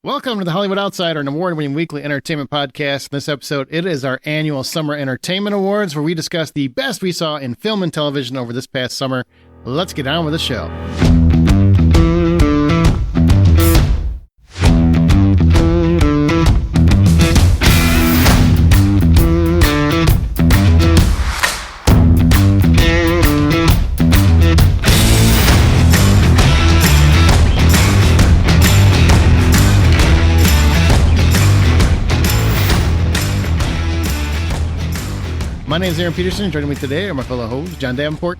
Welcome to the Hollywood Outsider, an award-winning weekly entertainment podcast. In this episode, it is our annual Summer Entertainment Awards, where we discuss the best we saw in film and television over this past summer. Let's get on with the show. My name is Aaron Peterson. Joining me today are my fellow host, John Davenport.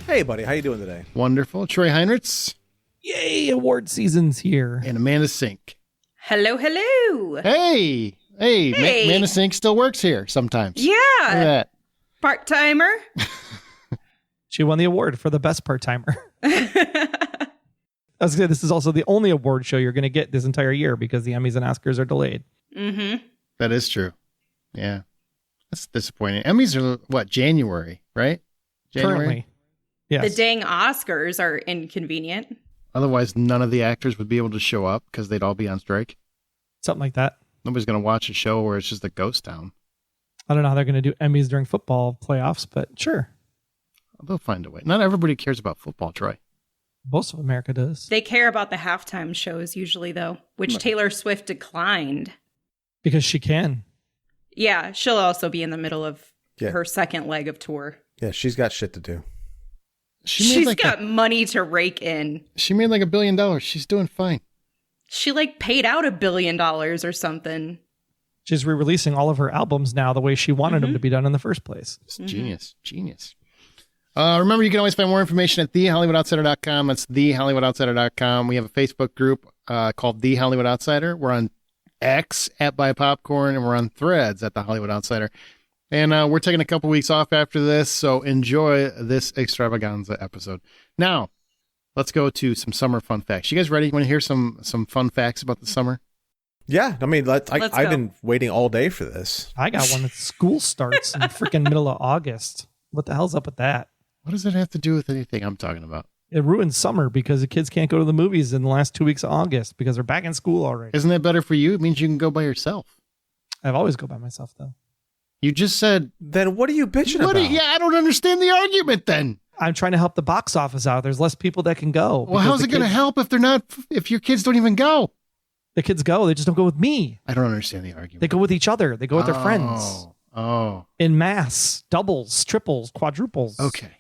Hey, buddy. How you doing today? Wonderful. Troy Heinrichs. Yay, award season's here. And Amanda Sink. Hello, hello. Hey. Amanda Sink still works here sometimes. Yeah. Look at that. Part-timer. She won the award for the best part-timer. I was gonna say, this is also the only award show you're going to get this entire year because the Emmys and Oscars are delayed. Mm-hmm. That is true. Yeah. That's disappointing. Emmys are, what, January, right? January? Currently. Yes. The dang Oscars are inconvenient. Otherwise, none of the actors would be able to show up because they'd all be on strike. Something like that. Nobody's going to watch a show where it's just a ghost town. I don't know how they're going to do Emmys during football playoffs, but sure. They'll find a way. Not everybody cares about football, Troy. Most of America does. They care about the halftime shows usually, though, which Taylor Swift declined. Because she can. Yeah, she'll also be in the middle of Yeah. her second leg of tour. Yeah, she's got shit to do. She's got money to rake in. She made like $1 billion. She's doing fine. She paid out $1 billion or something. She's re-releasing all of her albums now the way she wanted them to be done in the first place. It's genius. Remember, you can always find more information at thehollywoodoutsiders.com. That's thehollywoodoutsiders.com. We have a Facebook group called The Hollywood Outsider. We're on X at Buy Popcorn, and we're on Threads at The Hollywood Outsider. And we're taking a couple weeks off after this, so enjoy this extravaganza episode. Now, let's go to some summer fun facts. You guys ready? Want to hear some fun facts about the summer? Yeah, I mean, Let's I've go. been waiting all day for this. I got one that school starts in the freaking middle of August. What the hell's up with that? What does it have to do with anything I'm talking about? It ruins summer because the kids can't go to the movies in the last 2 weeks of August because they're back in school already. Isn't that better for you? It means you can go by yourself. I've always go by myself, though. You just said... Then what are you bitching about? I don't understand the argument then. I'm trying to help the box office out. There's less people that can go. Well, how's it going to help if your kids don't even go? The kids go. They just don't go with me. I don't understand the argument. They go with each other. They go with their friends. Oh. In mass. Doubles, triples, quadruples. Okay.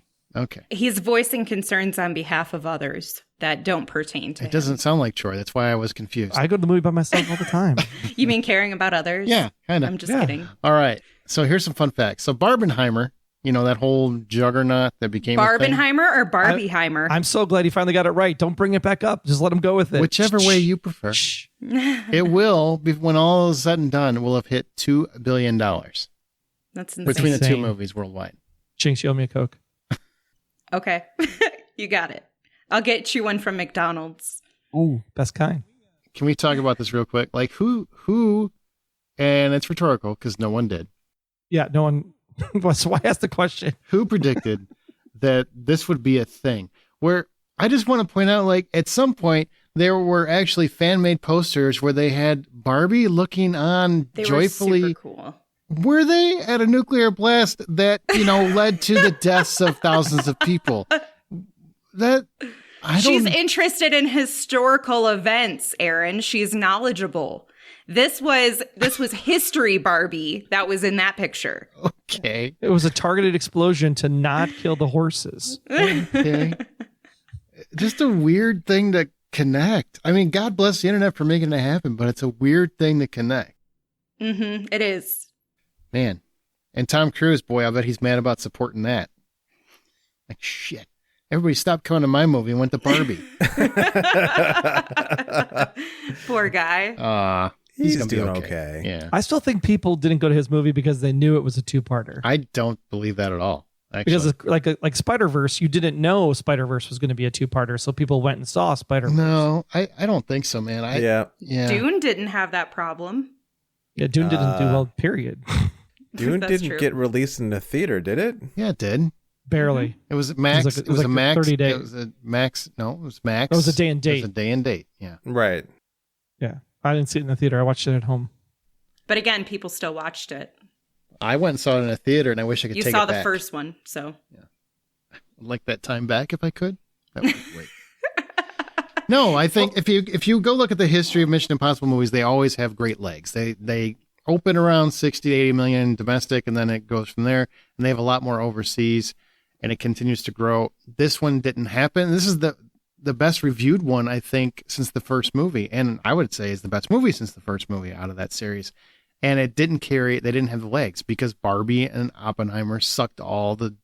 He's voicing concerns on behalf of others that don't pertain to him. It doesn't sound like Troy. That's why I was confused. I go to the movie by myself all the time. You mean caring about others? Yeah, kind of. I'm just kidding. All right. So here's some fun facts. So Barbenheimer, that whole juggernaut that became a thing. Barbenheimer or Barbieheimer? I'm so glad he finally got it right. Don't bring it back up. Just let him go with it. Whichever way you prefer. Shh. It will, when all is said and done, it will have hit $2 billion That's insane. between the two Insane. movies worldwide. Jinx, you owe me a Coke. Okay. You got it. I'll get you one from McDonald's. Ooh, best kind. Can we talk about this real quick? Like who, and it's rhetorical because no one did. Yeah, no one. So why ask the question? Who predicted that this would be a thing? Where I just want to point out, at some point, there were actually fan-made posters where they had Barbie looking on They joyfully. were super cool. Were they at a nuclear blast that, led to the deaths of thousands of people? She's interested in historical events, Aaron. She's knowledgeable. This was history Barbie that was in that picture. Okay. It was a targeted explosion to not kill the horses. Okay. Just a weird thing to connect. I mean, God bless the internet for making it happen, but it's a weird thing to connect. Mm-hmm. It is. Man. And Tom Cruise, boy, I bet he's mad about supporting that. Like, shit. Everybody stopped coming to my movie and went to Barbie. Poor guy. He's gonna be doing okay. Yeah. I still think people didn't go to his movie because they knew it was a two-parter. I don't believe that at all. Actually. Because it's like Spider-Verse, you didn't know Spider-Verse was going to be a two-parter, so people went and saw Spider-Verse. No, I don't think so, man. Yeah. Dune didn't have that problem. Yeah, Dune didn't do well, period. Dune That's didn't true. get released in the theater, did it? Yeah, it did. Barely. It was Max. It was a like Max. 30 days. It was a Max. No, it was Max. It was a day and date. It was a day and date. Yeah. Right. Yeah. I didn't see it in the theater. I watched it at home. But again, people still watched it. I went and saw it in a theater, and I wish I could You take saw it the back. first one, so. I'd like that time back if I could. That would be great. No, I think if you go look at the history of Mission Impossible movies, they always have great legs. They open around 60 to 80 million domestic, and then it goes from there. And they have a lot more overseas, and it continues to grow. This one didn't happen. This is the best reviewed one, I think, since the first movie, and I would say is the best movie since the first movie out of that series. And it didn't carry. They didn't have the legs because Barbie and Oppenheimer sucked all the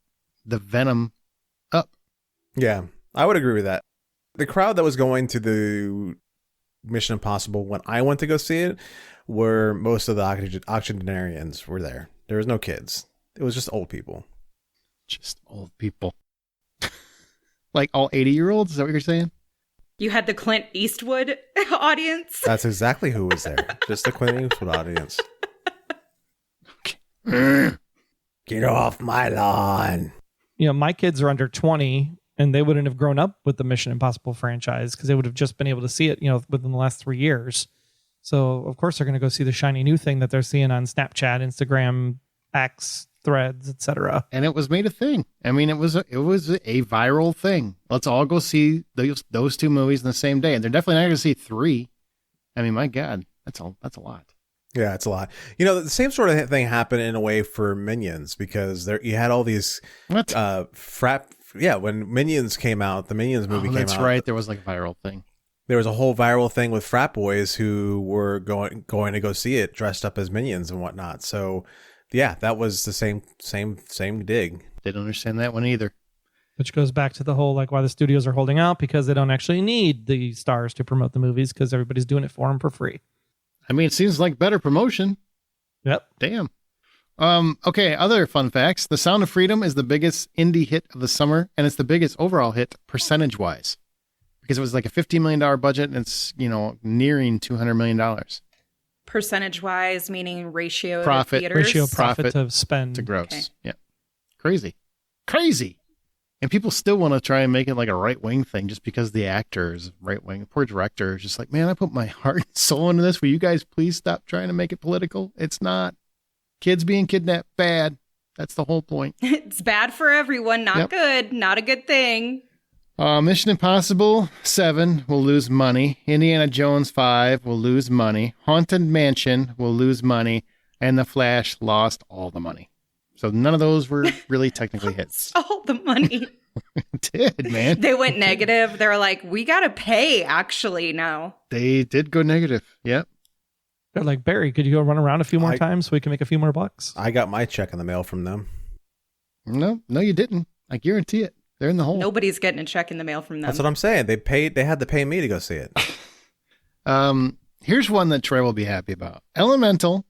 venom up. Yeah, I would agree with that. The crowd that was going to the Mission Impossible when I went to go see it were most of the octogenarians were there. There was no kids. It was just old people. Just old people. Like all 80-year-olds? Is that what you're saying? You had the Clint Eastwood audience. That's exactly who was there. Just the Clint Eastwood audience. Okay. Get off my lawn. You know, my kids are under 20 and they wouldn't have grown up with the Mission Impossible franchise because they would have just been able to see it, you know, within the last 3 years. So of course they're going to go see the shiny new thing that they're seeing on Snapchat, Instagram, X, Threads, etc. And it was made a thing. I mean, it was a viral thing. Let's all go see those two movies in the same day. And they're definitely not going to see 3. I mean, my God, that's a lot. Yeah, it's a lot. You know, the same sort of thing happened in a way for Minions because you had all these What? when Minions came out, the Minions movie came out. That's right. There was like a viral thing. There was a whole viral thing with frat boys who were going to go see it dressed up as Minions and whatnot. So, yeah, that was the same dig. Didn't understand that one either. Which goes back to the whole, like, why the studios are holding out because they don't actually need the stars to promote the movies because everybody's doing it for them for free. I mean, it seems like better promotion. Yep. Damn. Okay, other fun facts. The Sound of Freedom is the biggest indie hit of the summer, and it's the biggest overall hit percentage-wise. Because it was like a $15 million budget, and it's, you know, nearing $200 million. Percentage-wise, meaning ratio Profit. to theaters? Ratio Profit profit to spend. To gross. Okay. Yeah. Crazy. And people still want to try and make it like a right-wing thing just because the actor is right-wing. The poor director is just like, man, I put my heart and soul into this. Will you guys please stop trying to make it political? It's not. Kids being kidnapped, bad. That's the whole point. It's bad for everyone. Not Yep. good. Not a good thing. Mission Impossible 7 will lose money. Indiana Jones 5 will lose money. Haunted Mansion will lose money. And The Flash lost all the money. So none of those were really technically hits. All the money. It did, man. They went negative. They were like, we got to pay actually now. They did go negative. Yep. They're like, Barry, could you go run around a few more I- times so we can make a few more bucks? I got my check in the mail from them. No, you didn't. I guarantee it. They're in the hole. Nobody's getting a check in the mail from them. That's what I'm saying. They had to pay me to go see it. Here's one that Troy will be happy about. Elemental,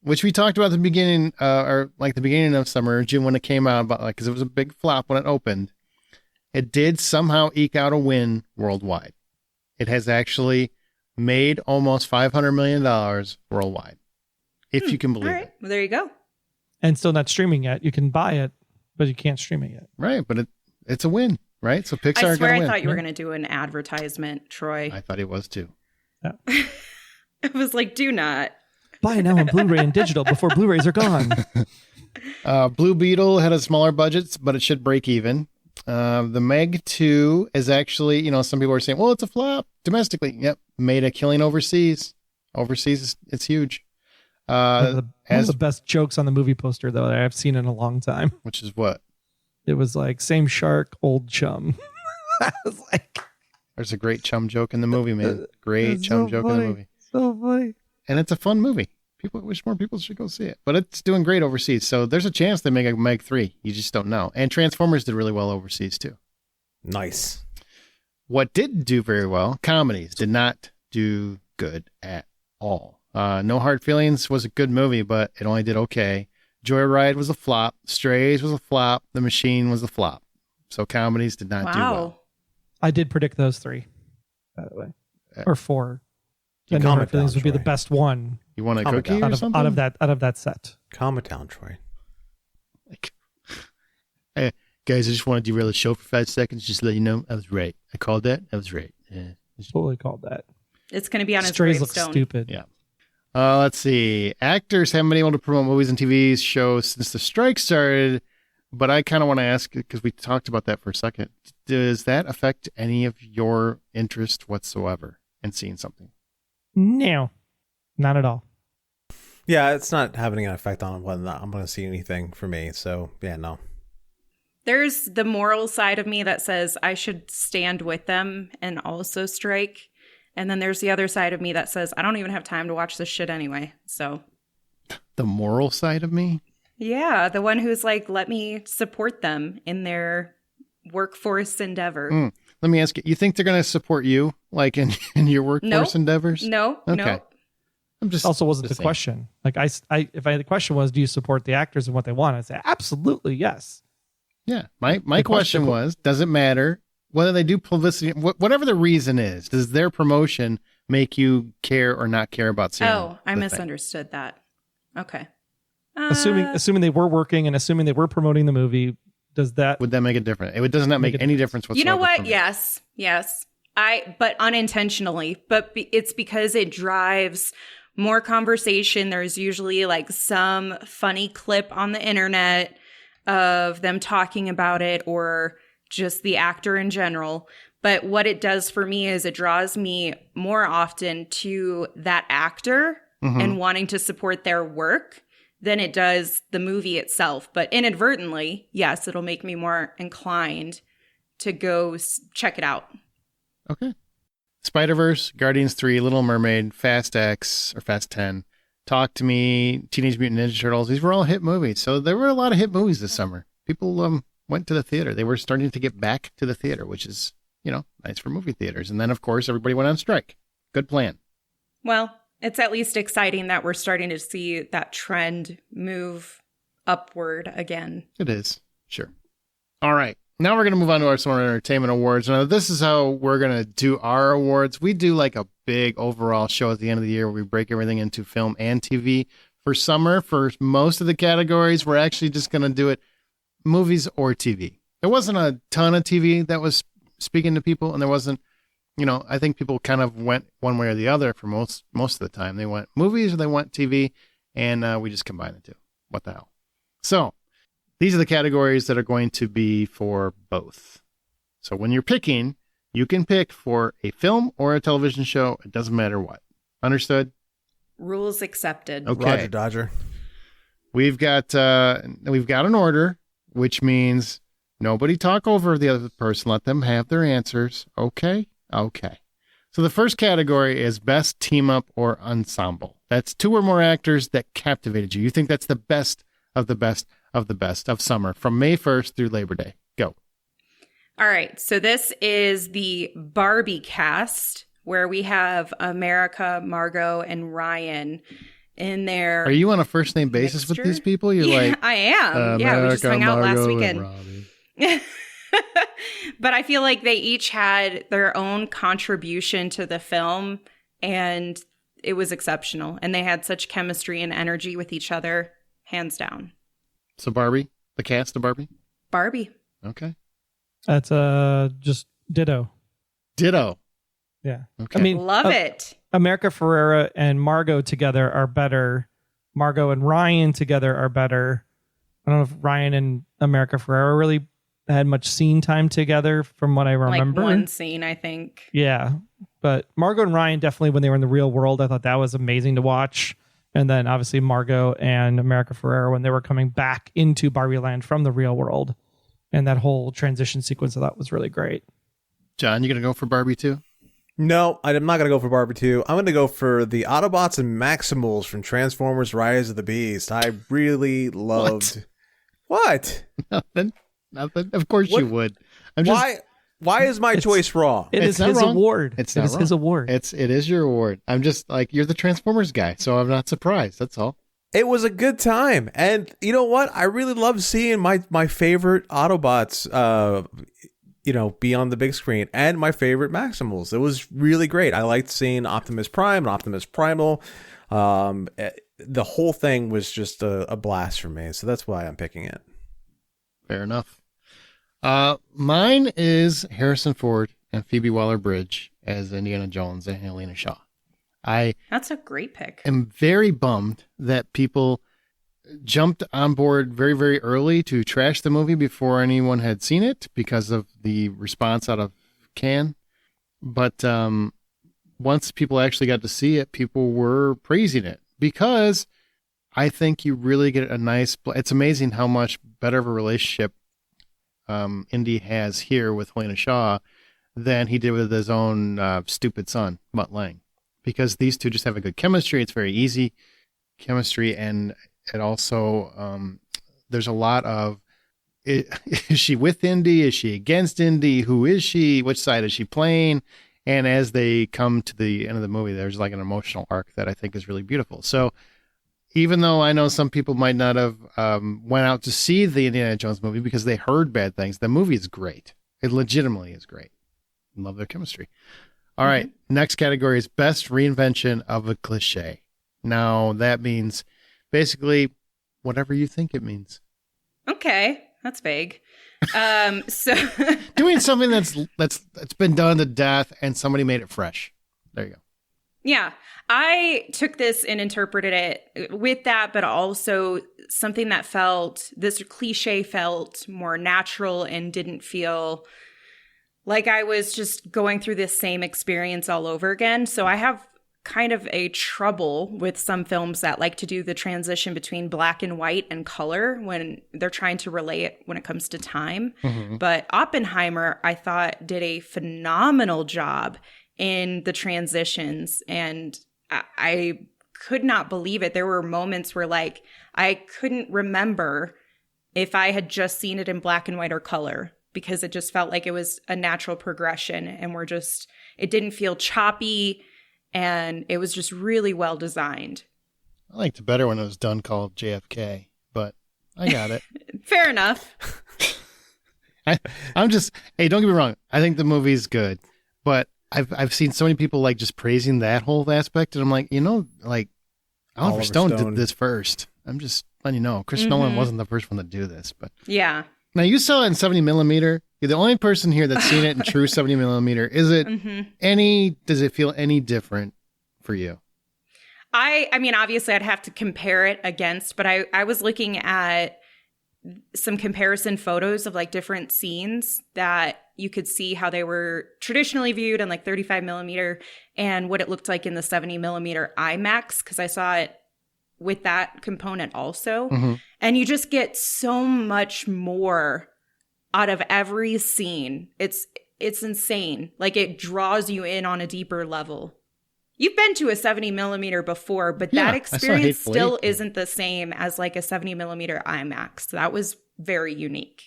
which we talked about at the beginning, or like the beginning of summer, June, when it came out, about like, because it was a big flop when it opened. It did somehow eke out a win worldwide. It has actually made almost $500 million worldwide, if you can believe All right. it. Well, there you go. And still not streaming yet. You can buy it, but you can't stream it yet. Right, but it's a win, right? So Pixar I swear got I a win. thought you were going to do an advertisement, Troy. I thought it was too. It was like, do not. Buy it now on Blu-ray and digital before Blu-rays are gone. Blue Beetle had a smaller budget, but it should break even. The Meg 2 is actually, you know, some people are saying, well, it's a flop domestically. Yep. Made a killing overseas. Overseas, it's huge. One as- of the best jokes on the movie poster, though, that I've seen in a long time. Which is what? It was like, same shark, old chum. I was like, There's a great chum joke in the movie, man. Great it's chum so joke in funny. the movie. So funny. And it's a fun movie. People wish more people should go see it. But it's doing great overseas. So there's a chance they make a Meg 3. You just don't know. And Transformers did really well overseas, too. Nice. What did do very well, comedies did not do good at all. No Hard Feelings was a good movie, but it only did okay. Joyride was a flop. Strays was a flop. The Machine was a flop. So comedies did not do well. Wow. I did predict those 3, by the way. Or 4. You And No calm Hard it down, Feelings would be the Troy. best one You want a Calm it cookie down. or something? out of that set. Calm it down, Troy. Like, hey, guys, I just want to derail the show for 5 seconds just to let you know I was right. I called that. I was right. Yeah. Totally called that. It's going to be on his Strays look gravestone. stupid. Yeah. Let's see. Actors haven't been able to promote movies and TV shows since the strike started, but I kind of want to ask, because we talked about that for a second, does that affect any of your interest whatsoever in seeing something? No, not at all. Yeah, it's not having an effect on whether or not I'm going to see anything for me. So, yeah, no. There's the moral side of me that says I should stand with them and also strike. And then there's the other side of me that says I don't even have time to watch this shit anyway. So The moral side of me? yeah, the one who's like, let me support them in their workforce endeavor. Let me ask you, you think they're going to support you, like in your workforce Nope. endeavors? No, Okay. no. I'm just Also wasn't the saying. question. Like if the question was, do you support the actors and what they want? I'd say absolutely yes. Yeah. My The question question- was, does it matter whether they do publicity, whatever the reason is, does their promotion make you care or not care about seeing Oh, I the thing? misunderstood that. Okay. Assuming they were working and assuming they were promoting the movie, does that Would that make a difference? It does not make Make a any difference whatsoever. You know for what? me. Yes. But unintentionally. But it's because it drives more conversation. There's usually like some funny clip on the internet of them talking about it or just the actor in general. But what it does for me is it draws me more often to that actor Mhm. and wanting to support their work than it does the movie itself. But inadvertently, yes, it'll make me more inclined to go check it out. Okay. Spider-Verse, Guardians 3, Little Mermaid, Fast X, or Fast 10, Talk to Me, Teenage Mutant Ninja Turtles. These were all hit movies. So there were a lot of hit movies this summer. People went to the theater. They were starting to get back to the theater, which is, nice for movie theaters. And then, of course, everybody went on strike. Good plan. Well, it's at least exciting that we're starting to see that trend move upward again. It is. Sure. All right. Now we're going to move on to our Summer Entertainment Awards. Now, this is how we're going to do our awards. We do like a big overall show at the end of the year where we break everything into film and TV. For summer, for most of the categories, we're actually just going to do it movies or TV. There wasn't a ton of TV that was speaking to people, and there wasn't, I think people kind of went one way or the other for most of the time. They went movies or they went TV, and we just combined the two. What the hell? So these are the categories that are going to be for both. So when you're picking, you can pick for a film or a television show. It doesn't matter what. Understood? Rules accepted. Okay. Roger Dodger. We've got an order, which means nobody talk over the other person. Let them have their answers. Okay? Okay. So the first category is best team up or ensemble. That's two or more actors that captivated you. You think that's the best of the best of the best of summer from May 1st through Labor Day. Go. All right. So this is the Barbie cast where we have America, Margot, and Ryan in there. Are you on a first name basis with Mixture? these people? You're Yeah, like, I am. Yeah, we just America, hung out last Margot, weekend. and Robbie. But I feel like they each had their own contribution to the film, and it was exceptional. And they had such chemistry and energy with each other, hands down. So Barbie, the cast of Barbie. Barbie. Okay. that's just ditto. Ditto. Yeah. Okay. I mean, Love it. America Ferrera and Margot together are better. Margot and Ryan together are better. I don't know if Ryan and America Ferrera really had much scene time together from what I remember. Like one scene, I think. Yeah. But Margot and Ryan definitely, when they were in the real world, I thought that was amazing to watch. And then obviously Margot and America Ferrera when they were coming back into Barbie Land from the real world. And that whole transition sequence I thought was really great. John, you going to go for Barbie too? No, I'm not going to go for Barbie 2. I'm going to go for the Autobots and Maximals from Transformers Rise of the Beast. I really loved... What? Nothing. Of course What? you would. I'm just. Why is my choice wrong? It It's is not his wrong. award. It's It not is his wrong. award. It is your award. I'm just like, you're the Transformers guy, so I'm not surprised. That's all. It was a good time. And you know what? I really love seeing my favorite Autobots be on the big screen and my favorite Maximals. It was really great. I liked seeing Optimus Prime and Optimus Primal. The whole thing was just a blast for me. So that's why I'm picking it. Fair enough. Mine is Harrison Ford and Phoebe Waller-Bridge as Indiana Jones and Helena Shaw. I That's a great pick. am very bummed that people jumped on board very, very early to trash the movie before anyone had seen it because of the response out of Cannes. But once people actually got to see it, people were praising it because I think you really get a nice. It's amazing how much better of a relationship Indy has here with Helena Shaw than he did with his own stupid son, Mutt Lange, because these two just have a good chemistry. It's very easy chemistry, and it also there's a lot of is she with Indy? Is she against Indy? Who is she? Which side is she playing? And as they come to the end of the movie, there's like an emotional arc that I think is really beautiful. So even though I know some people might not have went out to see the Indiana Jones movie because they heard bad things, the movie is great. It legitimately is great. I love their chemistry. All right. Next category is best reinvention of a cliche. Now that means basically whatever you think it means. Okay, that's vague. So Doing something that's been done to death and somebody made it fresh. There you go. yeah, I took this and interpreted it with that, but also something that this cliche felt more natural and didn't feel like I was just going through this same experience all over again. So I have kind of a trouble with some films that like to do the transition between black and white and color when they're trying to relay it when it comes to time. Mm-hmm. But Oppenheimer, I thought, did a phenomenal job in the transitions, and I could not believe it. There were moments where like I couldn't remember if I had just seen it in black and white or color, because it just felt like it was a natural progression, and it didn't feel choppy, and it was just really well designed. I liked it better when it was done called JFK, but I got it. Fair enough. I'm just, hey, don't get me wrong. I think the movie's good, but I've seen so many people like just praising that whole aspect, and I'm like, like Oliver Stone did this first. I'm just letting you know, Christopher Nolan wasn't the first one to do this, but Yeah. now you saw it in 70 millimeter. You're the only person here that's seen it in true 70 millimeter. Is it does it feel any different for you? I mean, obviously I'd have to compare it against, but I was looking at some comparison photos of like different scenes that you could see how they were traditionally viewed in like 35 millimeter and what it looked like in the 70 millimeter IMAX, because I saw it with that component also. Mm-hmm. And you just get so much more out of every scene. It's insane. Like it draws you in on a deeper level. You've been to a 70 millimeter before, but Yeah, that I saw experience Hateful still Eight. isn't the same as like a 70 millimeter IMAX. That was very unique.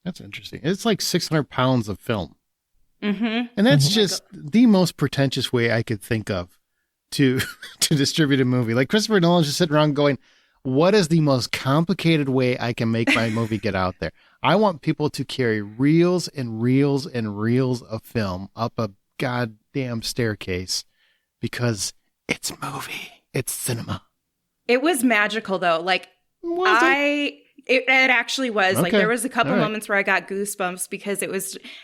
That's interesting. It's like 600 pounds of film. Mm-hmm. And that's just the most pretentious way I could think of to distribute a movie. Like Christopher Nolan's just sitting around going, what is the most complicated way I can make my movie get out there? I want people to carry reels and reels and reels of film up a goddamn staircase because it's movie. It's cinema. It was magical though. Like Was it? it actually was. Like Okay. there was a couple All right. moments where I got goosebumps because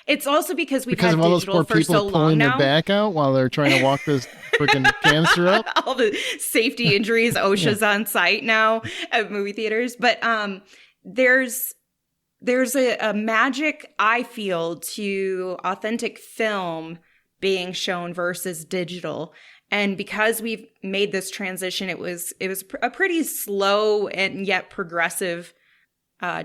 it's also because we've Because had of all those digital poor for people so long pulling their now. back out while they're trying to walk this freaking canister up. All the safety injuries, OSHA's on site now at movie theaters. But there's a magic, I feel, to authentic film being shown versus digital. And because we've made this transition, it was a pretty slow and yet progressive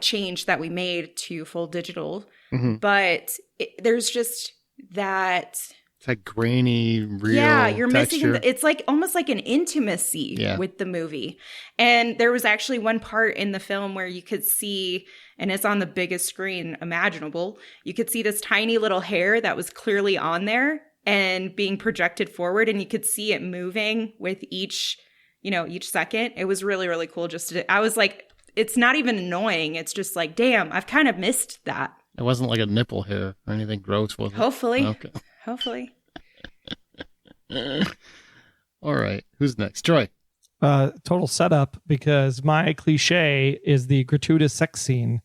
change that we made to full digital. Mm-hmm. But there's just that. It's that grainy, real Yeah, you're texture. missing. It's like almost like an intimacy with the movie. And there was actually one part in the film where you could see, and it's on the biggest screen imaginable, you could see this tiny little hair that was clearly on there and being projected forward, and you could see it moving with each second. It was really, really cool. I was like, it's not even annoying. It's just like, damn, I've kind of missed that. It wasn't like a nipple hair or anything gross, was it? Hopefully. Okay. Hopefully. All right. Who's next? Troy. Total setup, because my cliche is the gratuitous sex scene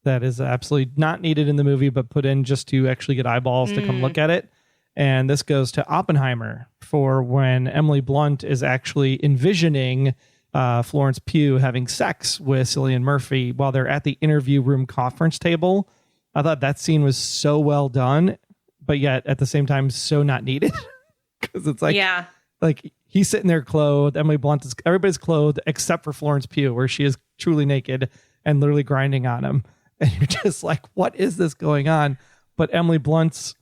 that is absolutely not needed in the movie, but put in just to actually get eyeballs to come look at it. And this goes to Oppenheimer for when Emily Blunt is actually envisioning Florence Pugh having sex with Cillian Murphy while they're at the interview room conference table. I thought that scene was so well done, but yet at the same time so not needed. Because it's like, Yeah. like he's sitting there clothed. Emily Blunt is, everybody's clothed except for Florence Pugh, where she is truly naked and literally grinding on him. And you're just like, what is this going on? But Emily Blunt's,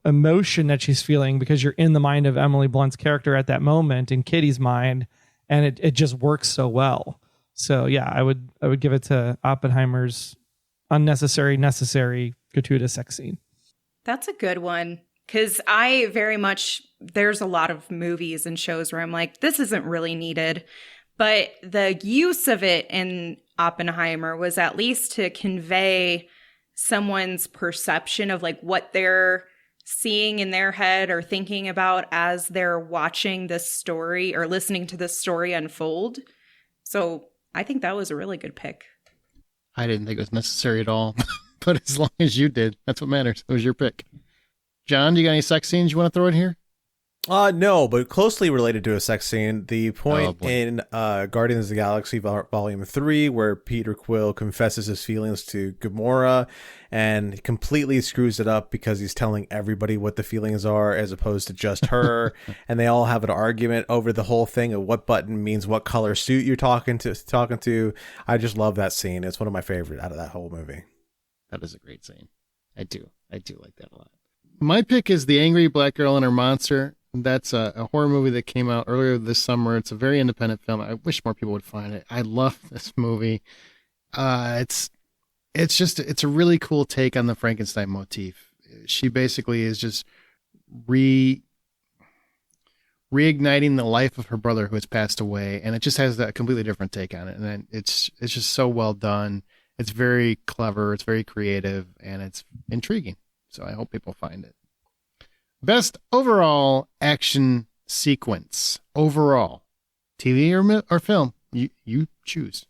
emotion that she's feeling, because you're in the mind of Emily Blunt's character at that moment in Kitty's mind, and it just works so well. So yeah, I would give it to Oppenheimer's unnecessary, necessary, gratuitous sex scene. That's a good one. Because there's a lot of movies and shows where I'm like, this isn't really needed. But the use of it in Oppenheimer was at least to convey someone's perception of like what they're seeing in their head or thinking about as they're watching this story or listening to this story unfold. So I think that was a really good pick. I didn't think it was necessary at all, but as long as you did, that's what matters. It was your pick. John, do you got any sex scenes you want to throw in here? No, but closely related to a sex scene. The point boy. in Guardians of the Galaxy Volume 3 where Peter Quill confesses his feelings to Gamora and completely screws it up because he's telling everybody what the feelings are as opposed to just her. And they all have an argument over the whole thing of what button means what color suit you're talking to. I just love that scene. It's one of my favorite out of that whole movie. That is a great scene. I do like that a lot. My pick is The Angry Black Girl and Her Monster. That's a horror movie that came out earlier this summer. It's a very independent film. I wish more people would find it. I love this movie. It's a really cool take on the Frankenstein motif. She basically is just reigniting the life of her brother who has passed away, and it just has a completely different take on it. And it's just so well done. It's very clever. It's very creative, and it's intriguing. So I hope people find it. Best overall action sequence. Overall. TV or film? You choose.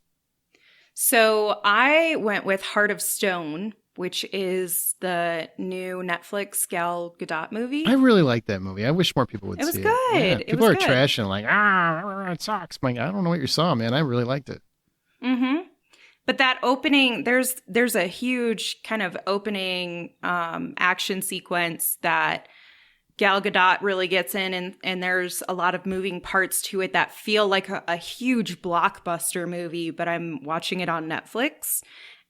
So I went with Heart of Stone, which is the new Netflix Gal Gadot movie. I really like that movie. I wish more people would see it. It was good. Yeah, It people was are good. trashing like, it sucks. I'm like, I don't know what you saw, man. I really liked it. Mm-hmm. But that opening, there's a huge kind of opening action sequence that Gal Gadot really gets in, and there's a lot of moving parts to it that feel like a huge blockbuster movie, but I'm watching it on Netflix.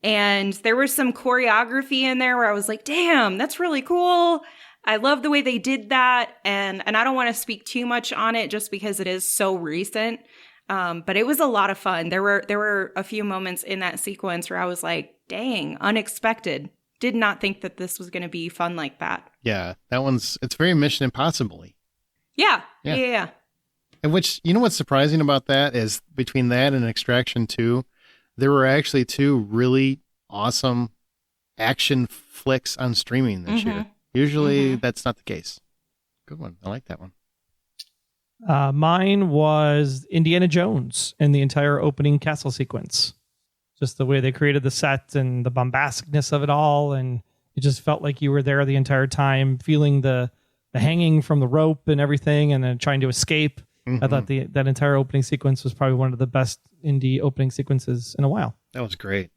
And there was some choreography in there where I was like, damn, that's really cool. I love the way they did that. And I don't want to speak too much on it just because it is so recent. But it was a lot of fun. There were a few moments in that sequence where I was like, dang, unexpected. Did not think that this was going to be fun like that. Yeah, it's very Mission Impossible-y. Yeah. And which, you know what's surprising about that is between that and Extraction 2, there were actually two really awesome action flicks on streaming this year. Usually that's not the case. Good one. I like that one. Mine was Indiana Jones and the entire opening castle sequence. Just the way they created the set and the bombasticness of it all. And it just felt like you were there the entire time, feeling the hanging from the rope and everything, and then trying to escape. I thought that entire opening sequence was probably one of the best indie opening sequences in a while. That was great.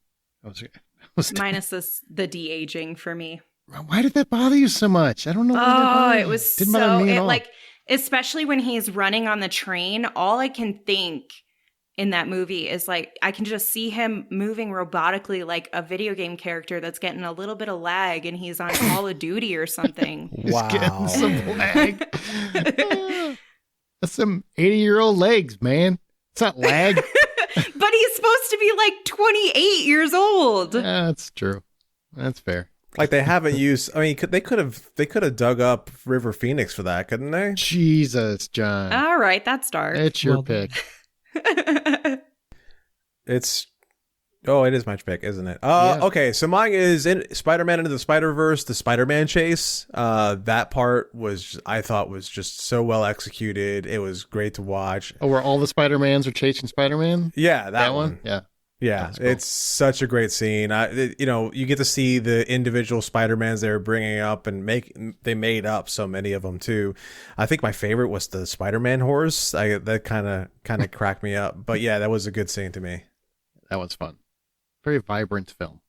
Minus the de-aging for me. Why did that bother you so much? I don't know. Why it was didn't bother me at all. like, especially when he's running on the train, all I can think in that movie is like, I can just see him moving robotically like a video game character that's getting a little bit of lag and he's on Call of Duty or something. Wow. Getting some lag. That's some 80-year-old legs, man. It's not lag. But he's supposed to be like 28 years old. That's true. That's fair. Like they haven't used. I mean, they could have dug up River Phoenix for that, couldn't they? Jesus, John. All right, that's dark. It's your Well done. pick. It is my pick, isn't it? Yeah. Okay, so mine is in Spider-Man Into the Spider-Verse, the Spider-Man chase. That part I thought was just so well executed. It was great to watch. Oh, where all the Spider-Mans are chasing Spider-Man? Yeah, that one. Yeah. Yeah, That's cool. it's such a great scene. You get to see the individual Spider-Mans they were bringing up and they made up so many of them too. I think my favorite was the Spider-Man horse. That kind of cracked me up. But yeah, that was a good scene to me. That was fun. Very vibrant film.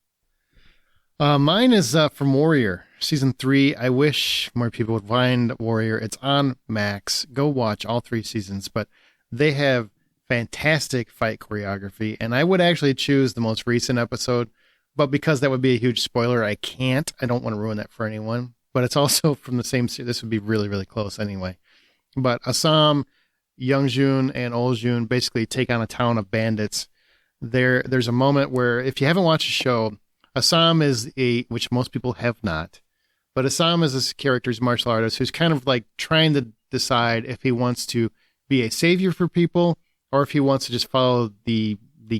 Mine is from Warrior season 3. I wish more people would find Warrior. It's on Max. Go watch all 3 seasons, but they have fantastic fight choreography, and I would actually choose the most recent episode, but because that would be a huge spoiler, I can't. I don't want to ruin that for anyone, but it's also from the same series. This would be really, really close anyway. But Assam, Youngjun, and Oljun basically take on a town of bandits. There's a moment where, if you haven't watched the show, Assam is which most people have not, but Assam is this character's martial artist who's kind of like trying to decide if he wants to be a savior for people or if he wants to just follow the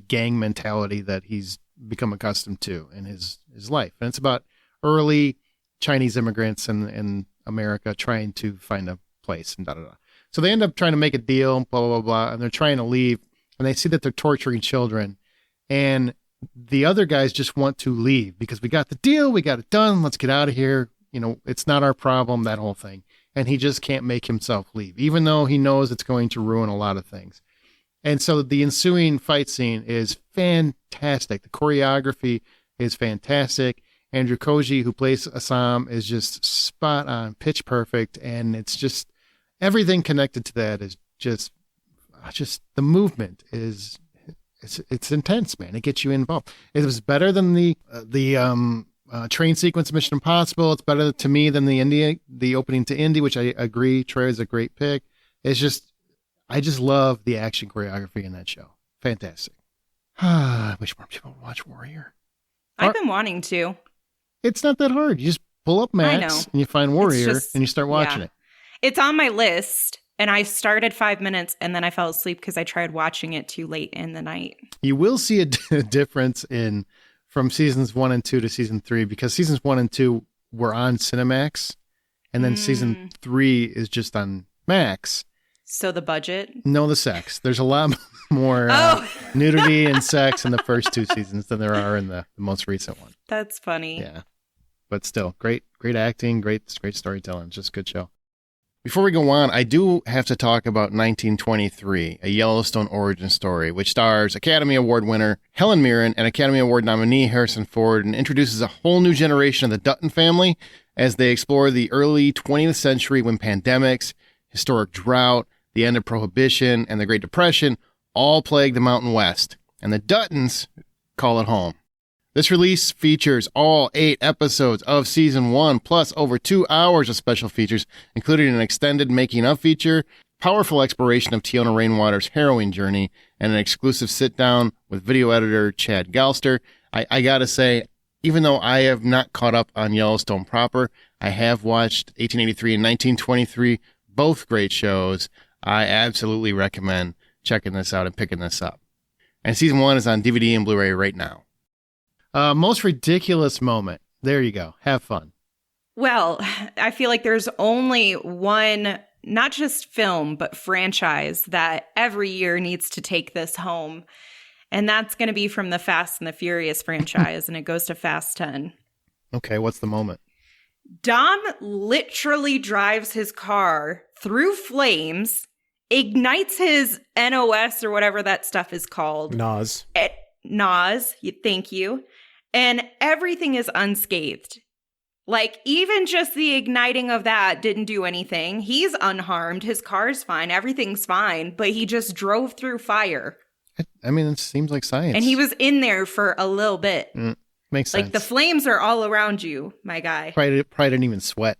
gang mentality that he's become accustomed to in his life. And it's about early Chinese immigrants in America trying to find a place and da-da-da. So they end up trying to make a deal, blah, blah, blah, blah, and they're trying to leave, and they see that they're torturing children. And the other guys just want to leave because we got the deal, we got it done, let's get out of here. It's not our problem, that whole thing. And he just can't make himself leave, even though he knows it's going to ruin a lot of things. And so the ensuing fight scene is fantastic. The choreography is fantastic. Andrew Koji, who plays Assam, is just spot on, pitch perfect. And it's just everything connected to that is just the movement is it's intense, man. It gets you involved. It was better than the train sequence Mission Impossible. It's better to me than the opening to Indy, which I agree. Troy is a great pick. I just love the action choreography in that show. Fantastic. I wish more people would watch Warrior. I've been wanting to. It's not that hard. You just pull up Max and you find Warrior and you start watching it. It's on my list, and I started 5 minutes and then I fell asleep because I tried watching it too late in the night. You will see a difference from seasons 1 and 2 to season 3 because seasons 1 and 2 were on Cinemax, and then season 3 is just on Max. So the budget? No, the sex. There's a lot more nudity and sex in the first 2 seasons than there are in the most recent one. That's funny. Yeah. But still, great acting, great storytelling. Just a good show. Before we go on, I do have to talk about 1923, A Yellowstone Origin Story, which stars Academy Award winner Helen Mirren and Academy Award nominee Harrison Ford, and introduces a whole new generation of the Dutton family as they explore the early 20th century when pandemics, historic drought, the end of Prohibition, and the Great Depression all plagued the Mountain West, and the Duttons call it home. This release features all 8 episodes of season 1, plus over 2 hours of special features, including an extended making-of feature, powerful exploration of Tiona Rainwater's harrowing journey, and an exclusive sit-down with video editor Chad Galster. I gotta say, even though I have not caught up on Yellowstone proper, I have watched 1883 and 1923, both great shows. I absolutely recommend checking this out and picking this up. And season 1 is on DVD and Blu-ray right now. Most ridiculous moment. There you go. Have fun. Well, I feel like there's only one, not just film, but franchise that every year needs to take this home. And that's going to be from the Fast and the Furious franchise, and it goes to Fast 10. Okay, what's the moment? Dom literally drives his car through flames, ignites his NOS or whatever that stuff is called. NOS. Thank you. And everything is unscathed. Like, even just the igniting of that didn't do anything. He's unharmed. His car's fine. Everything's fine. But he just drove through fire. I mean, it seems like science. And he was in there for a little bit. Makes sense. Like, the flames are all around you, my guy. Probably didn't even sweat.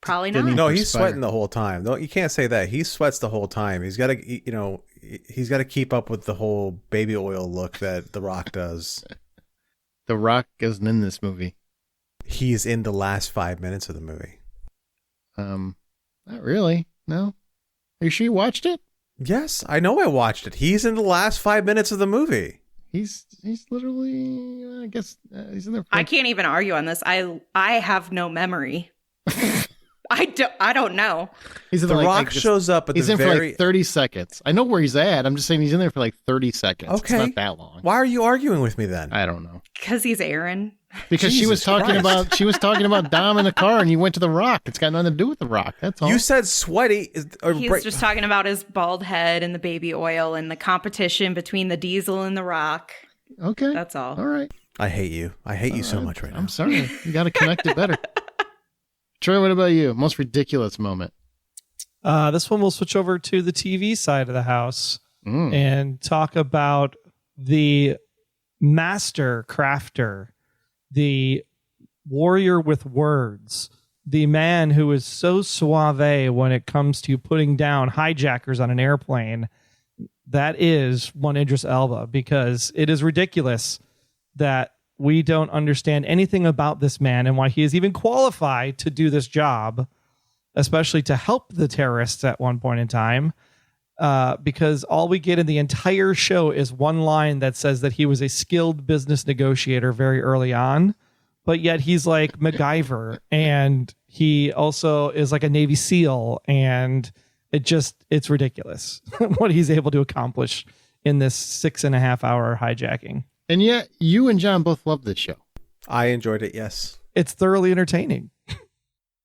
Probably not. No, he's sweating the whole time. No, you can't say that. He sweats the whole time. He's got to, he's got to keep up with the whole baby oil look that The Rock does. The Rock isn't in this movie. He's in the last 5 minutes of the movie. Not really. No. Are you sure you watched it? Yes, I know I watched it. He's in the last 5 minutes of the movie. He's literally, I guess, he's in there. I can't even argue on this. I have no memory. I don't know. He's in The like, Rock shows up at he's the in for very. like 30 seconds. I know where he's at. I'm just saying he's in there for like 30 seconds. Okay. It's not that long. Why are you arguing with me then? I don't know. Because he's Aaron. Because she was Jesus talking Christ. about Dom in the car, and you went to the Rock. It's got nothing to do with the Rock. That's all. You said sweaty. He's just talking about his bald head and the baby oil and the competition between the Diesel and the Rock. Okay. That's all. All right. I hate you. I hate you so much right now. I'm sorry. You got to connect it better. Troy, what about you? Most ridiculous moment? This one will switch over to the TV side of the house and talk about the master crafter, the warrior with words, the man who is so suave when it comes to putting down hijackers on an airplane. That is one Idris Elba, because it is ridiculous that we don't understand anything about this man and why he is even qualified to do this job, especially to help the terrorists at one point in time. Because all we get in the entire show is one line that says that he was a skilled business negotiator very early on, but yet he's like MacGyver, and he also is like a Navy SEAL, and it's ridiculous what he's able to accomplish in this 6.5 hour hijacking. And yet, you and John both love this show. I enjoyed it. Yes. It's thoroughly entertaining.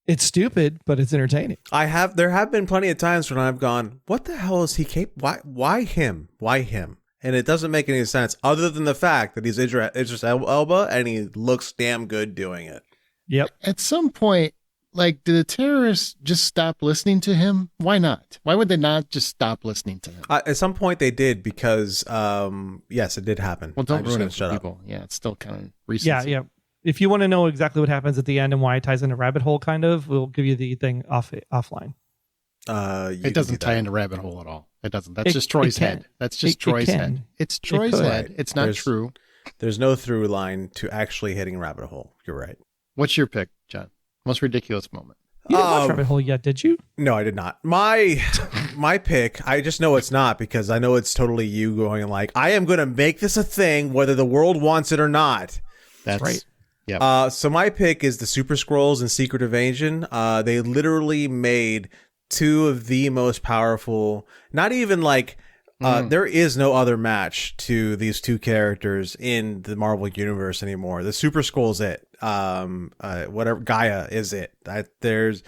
It's stupid, but it's entertaining. There have been plenty of times when I've gone, what the hell is he capable? Why him? Why him? And it doesn't make any sense other than the fact that he's Idris Elba and he looks damn good doing it. Yep. At some point, like, did the terrorists just stop listening to him? Why not? Why would they not just stop listening to him? At some point they did because, yes, it did happen. Well, don't I'm just ruin gonna it for shut up. people. Yeah, it's still kind of recent. Yeah. If you want to know exactly what happens at the end and why it ties into Rabbit Hole, kind of, we'll give you the thing offline. It doesn't tie into Rabbit Hole at all. It doesn't. That's It- just Troy's it can. head. That's just It Troy's can. head. It's Troy's could. head. It's not true. There's no through line to actually hitting rabbit hole. You're right. What's your pick, John? Most ridiculous moment? You didn't watch Rabbit Hole yet, did you? No, I did not. My pick, I just know it's not because I know it's totally you going like, I am going to make this a thing whether the world wants it or not. That's right. Yeah. So my pick is the Super Scrolls and Secret Invasion. They literally made two of the most powerful, not even like, there is no other match to these two characters in the Marvel universe anymore. The Super Scroll is it. Whatever, Gaia is it. There's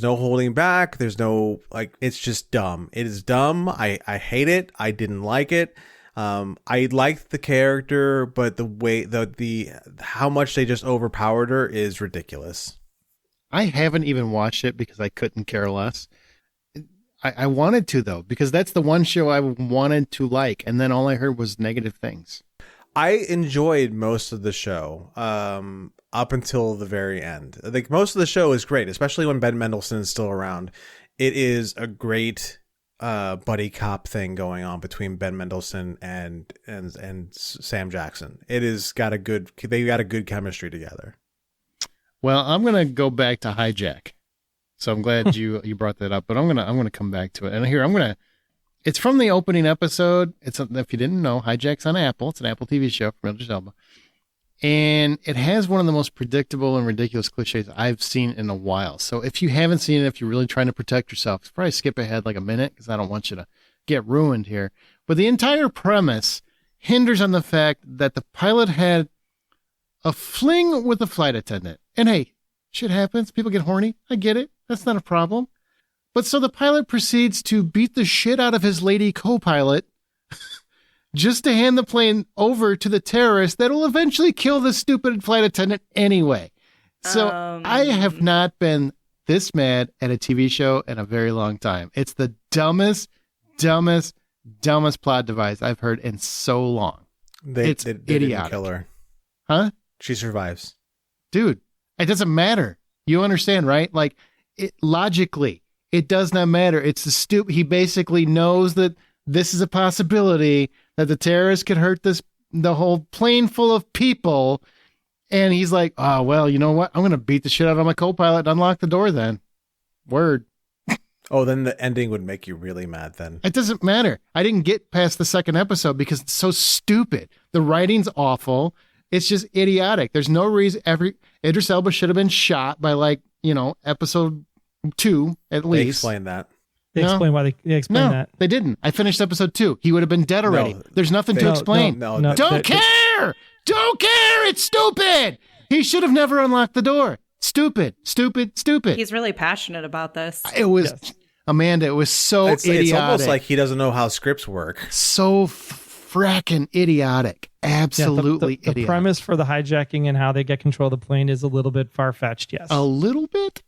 no holding back. There's no, like, it's just dumb. It is dumb. I hate it. I didn't like it. I liked the character, but the way the how much they just overpowered her is ridiculous. I haven't even watched it because I couldn't care less. I wanted to, though, because that's the one show I wanted to like, and then all I heard was negative things. I enjoyed most of the show up until the very end. Like, most of the show is great, especially when Ben Mendelsohn is still around. It is a great buddy cop thing going on between Ben Mendelsohn and Sam Jackson. They got a good chemistry together. Well, I'm gonna go back to Hijack, so I'm glad you brought that up. But I'm gonna come back to it. And here it's from the opening episode. It's, if you didn't know, Hijack's on Apple. It's an Apple TV show from Idris Elba, and it has one of the most predictable and ridiculous cliches I've seen in a while. So if you haven't seen it, if you're really trying to protect yourself, probably skip ahead like a minute because I don't want you to get ruined here. But the entire premise hinders on the fact that the pilot had a fling with the flight attendant. And hey, shit happens. People get horny. I get it. That's not a problem. But so the pilot proceeds to beat the shit out of his lady co-pilot just to hand the plane over to the terrorist that will eventually kill the stupid flight attendant anyway. So I have not been this mad at a TV show in a very long time. It's the dumbest plot device I've heard in so long. It's They didn't idiotic. kill her. Huh? She survives. Dude, it doesn't matter. You understand, right? Like, logically, it does not matter. It's he basically knows that this is a possibility that the terrorists could hurt the whole plane full of people. And he's like, oh, well, you know what? I'm going to beat the shit out of my co-pilot and unlock the door then. Word. Oh, then the ending would make you really mad then. It doesn't matter. I didn't get past the second episode because it's so stupid. The writing's awful. It's just idiotic. There's no reason. Idris Elba should have been shot by, like, episode 2 at They least. explained that. They No. explain why they explain No, that. they didn't. I finished episode 2. He would have been dead already. No, There's nothing to they- explain. No, No. Don't care. Don't care. It's stupid. He should have never unlocked the door. Stupid. He's really passionate about this. It was Yes. Amanda. It was so it's idiotic. almost like he doesn't know how scripts work. so fracking idiotic. Absolutely the idiotic. premise for the hijacking and how they get control of the plane is a little bit far-fetched, yes. A little bit.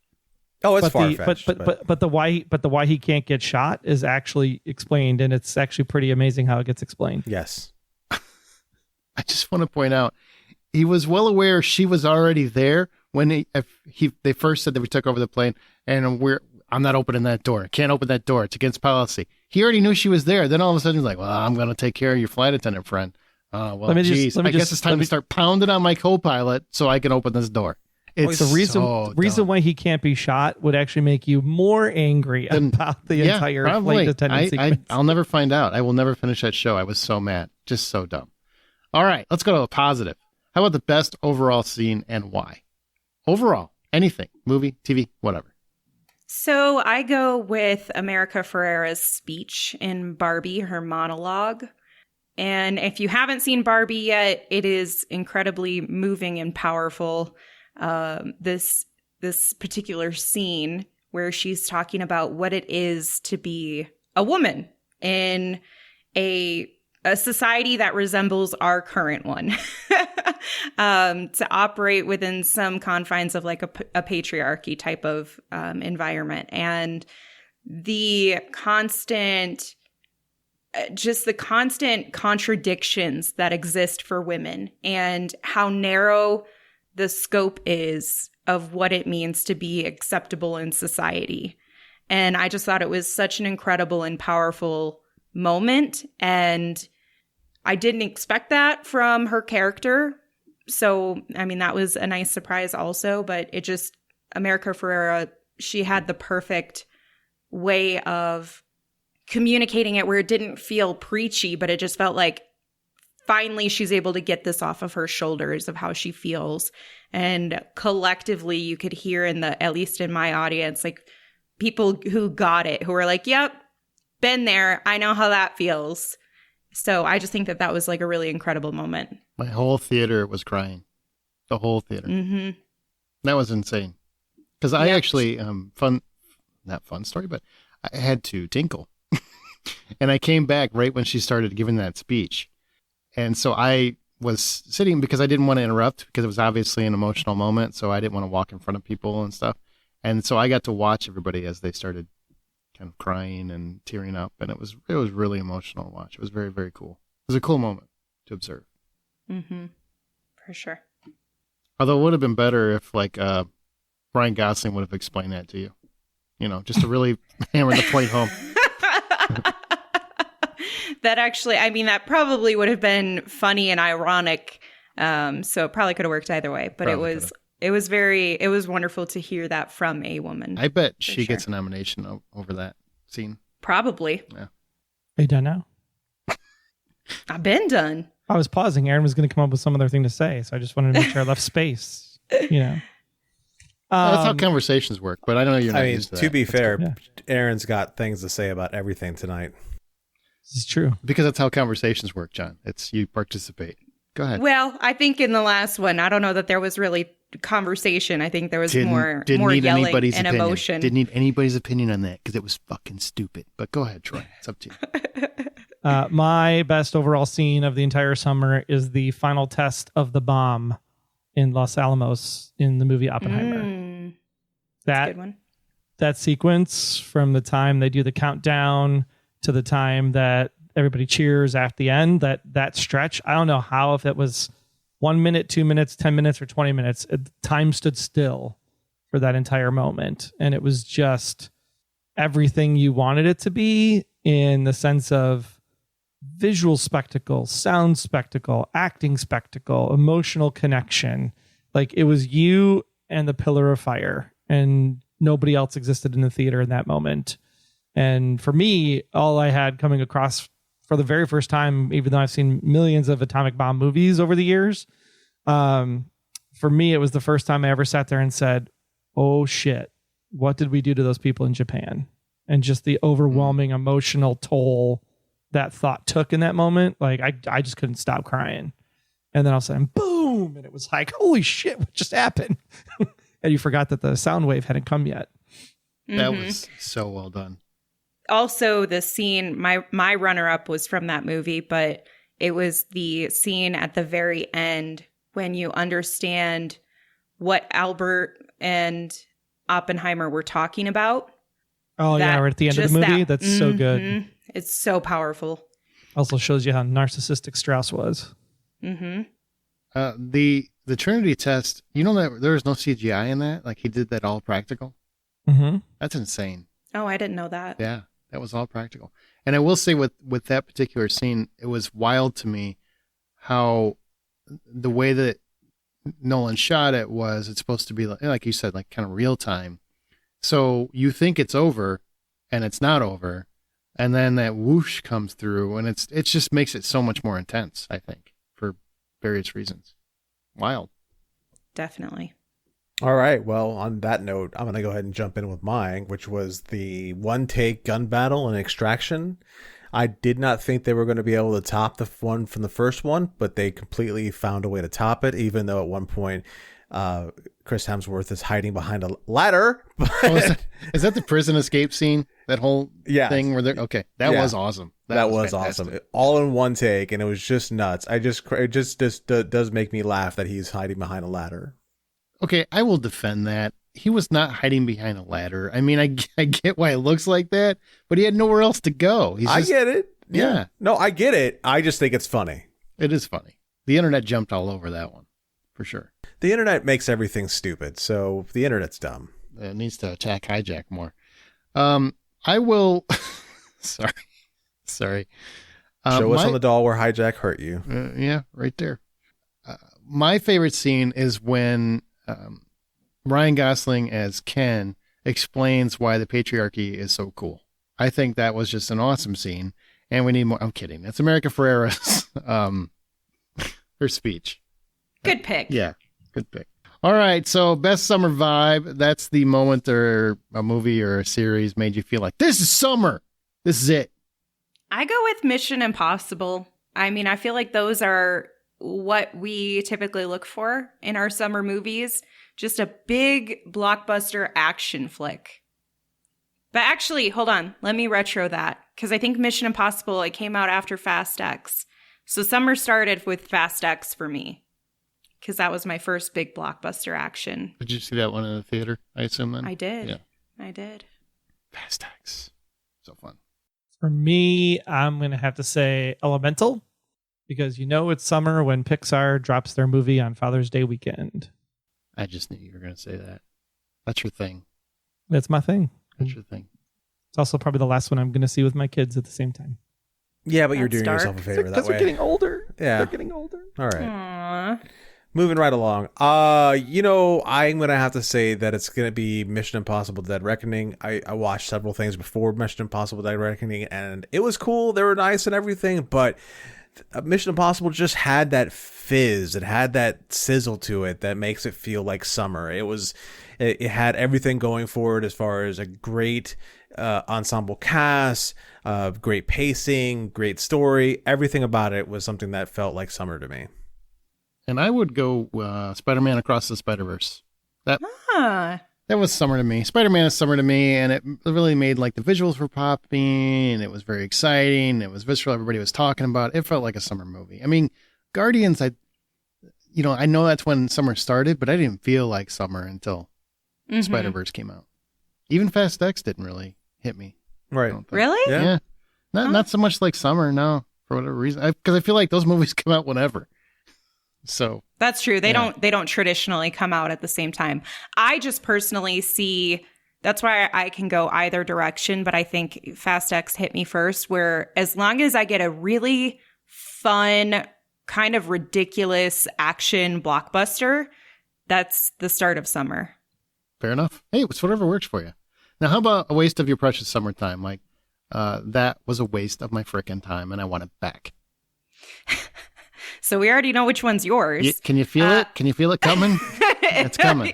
Oh, it's but far the fetched. but the why he can't get shot is actually explained, and it's actually pretty amazing how it gets explained. yes, I just want to point out, he was well aware she was already there when they first said that we took over the plane, and I'm not opening that door. Can't open that door. It's against policy. He already knew she was there. Then all of a sudden he's like, well, I'm going to take care of your flight attendant friend. Well, Let me just- geez, let me I guess just- it's time let to me- start pounding on my co-pilot so I can open this door. It's The reason so reason dumb. why he can't be shot would actually make you more angry Then- about the entire flight attendant sequence. I'll never find out. I will never finish that show. I was so mad. Just so dumb. All right, let's go to a positive. How about the best overall scene and why? Overall, anything, movie, TV, whatever. So I go with America Ferrera's speech in Barbie, her monologue. And if you haven't seen Barbie yet, it is incredibly moving and powerful. This particular scene where she's talking about what it is to be a woman in a society that resembles our current one, to operate within some confines of like a patriarchy type of environment, and the constant contradictions that exist for women and how narrow the scope is of what it means to be acceptable in society. And I just thought it was such an incredible and powerful moment. And I didn't expect that from her character. So, I mean, that was a nice surprise also, but it just, America Ferrera, she had the perfect way of communicating it where it didn't feel preachy, but it just felt like finally she's able to get this off of her shoulders of how she feels. And collectively, you could hear at least in my audience, like people who got it, who were like, yep, been there. I know how that feels. So I just think that was like a really incredible moment. My whole theater was crying. The whole theater. Mm-hmm. That was insane. Because I Yeah. actually, not fun story, but I had to tinkle. And I came back right when she started giving that speech. And so I was sitting because I didn't want to interrupt because it was obviously an emotional moment. So I didn't want to walk in front of people and stuff. And so I got to watch everybody as they started kind of crying and tearing up. And it was really emotional to watch. It was very, very cool. It was a cool moment to observe. Mm-hmm. For sure. Although it would have been better if like Ryan Gosling would have explained that to you. Just to really hammer the point home. That actually, I mean, that probably would have been funny and ironic. So it probably could have worked either way. But Probably it was wonderful to hear that from a woman. I bet For she sure. gets a nomination over that scene. Probably. Are you done now? I've been done. I was pausing. Aaron was going to come up with some other thing to say, so I just wanted to make sure I left space. That's how conversations work, but I know you're not I mean, used to that. to be That's fair, cool. Aaron's got things to say about everything tonight. This is true. because that's how conversations work, John. It's you participate. Go ahead. Well, I think in the last one, I don't know that there was really conversation. I think there was more need yelling anybody's and opinion. emotion. Didn't need anybody's opinion on that because it was fucking stupid. But go ahead, Troy. It's up to you. My best overall scene of the entire summer is the final test of the bomb in Los Alamos in the movie Oppenheimer. That's a good one. That sequence from the time they do the countdown to the time that everybody cheers at the end, that stretch, I don't know how, if it was 1 minute, 2 minutes, 10 minutes, or 20 minutes, time stood still for that entire moment. And it was just everything you wanted it to be in the sense of visual spectacle, sound spectacle, acting spectacle, emotional connection. Like it was you and the pillar of fire, and nobody else existed in the theater in that moment. And for me, all I had coming across for the very first time, even though I've seen millions of atomic bomb movies over the years, for me, it was the first time I ever sat there and said, oh shit, what did we do to those people in Japan? And just the overwhelming emotional toll that thought took in that moment. Like I just couldn't stop crying. And then all of a sudden, boom. And it was like, holy shit, what just happened? And you forgot that the sound wave hadn't come yet. That Mhm. was so well done. Also, the scene, my runner-up was from that movie, but it was the scene at the very end when you understand what Albert and Oppenheimer were talking about. Oh, yeah, That- right at the end of just the movie. that- That's so good. Mhm. It's so powerful. Also shows you how narcissistic Strauss was. Hmm. The Trinity test, you know that there was no CGI in that? Like he did that all practical? Mm-hmm. That's insane. Oh, I didn't know that. Yeah, that was all practical. And I will say with that particular scene, it was wild to me how the way that Nolan shot it was, it's supposed to be like you said, like kind of real time. So you think it's over and it's not over. And then that whoosh comes through and it just makes it so much more intense, I think, for various reasons. Wild. Definitely. All right. Well, on that note, I'm going to go ahead and jump in with mine, which was the one take gun battle and Extraction. I did not think they were going to be able to top the one from the first one, but they completely found a way to top it, even though at one point Chris Hemsworth is hiding behind a ladder. But Oh, is that the prison escape scene? That whole yeah, thing where they're okay. That Yeah. was awesome. that was fantastic. awesome. All in one take, and it was just nuts. It just does make me laugh that he's hiding behind a ladder. Okay, I will defend that. He was not hiding behind a ladder. I mean, I get why it looks like that, but he had nowhere else to go. I get it. Yeah. No, I get it. I just think it's funny. It is funny. The internet jumped all over that one, for sure. The internet makes everything stupid, so the internet's dumb. It needs to attack hijack more. I will. Sorry. Show us on the doll where hijack hurt you. Yeah, right there. My favorite scene is when Ryan Gosling as Ken explains why the patriarchy is so cool. I think that was just an awesome scene, and we need more. I'm kidding. It's America Ferrera's her speech. Good pick. Yeah, good pick. All right, so best summer vibe. That's the moment or a movie or a series made you feel like this is summer. This is it. I go with Mission Impossible. I mean, I feel like those are what we typically look for in our summer movies. Just a big blockbuster action flick. But actually, hold on. Let me retro that. Because I think Mission Impossible, it came out after Fast X. So summer started with Fast X for me. Because that was my first big blockbuster action. Did you see that one in the theater? I assume then. I did. Yeah. I did. Fast X. So fun. For me, I'm going to have to say Elemental, because you know it's summer when Pixar drops their movie on Father's Day weekend. I just knew you were going to say that. That's your thing. That's my thing. That's your thing. It's also probably the last one I'm going to see with my kids at the same time. Yeah, but you're That's doing dark. yourself a favor that Because way. they're getting older. Yeah. They're getting older. All right. Aww. Moving right along. I'm gonna have to say that it's gonna be Mission Impossible Dead Reckoning. I watched several things before Mission Impossible Dead Reckoning, and it was cool. They were nice and everything, but Mission Impossible just had that fizz. It had that sizzle to it that makes it feel like summer. It had everything going for it as far as a great ensemble cast, great pacing, great story. Everything about it was something that felt like summer to me. And I would go Spider-Man Across the Spider-Verse. Huh. That was summer to me. Spider-Man is summer to me, and it really made like the visuals were popping, and it was very exciting. It was visceral. Everybody was talking about it. It felt like a summer movie. I mean, Guardians, I know that's when summer started, but I didn't feel like summer until Mhm. Spider-Verse came out. Even Fast X didn't really hit me. I Right. don't think. Really? Yeah. Yeah. Not Huh. not so much like summer, no, for whatever reason. Because I feel like those movies come out whenever. So That's true. They Yeah. don't traditionally come out at the same time. I just personally see that's why I can go either direction, but I think Fast X hit me first, where as long as I get a really fun, kind of ridiculous action blockbuster, that's the start of summer. fair enough. Hey, it's whatever works for you. Now, how about a waste of your precious summertime? Like, that was a waste of my frickin' time, and I want it back. So we already know which one's yours. Can you feel it? Can you feel it coming? It's coming.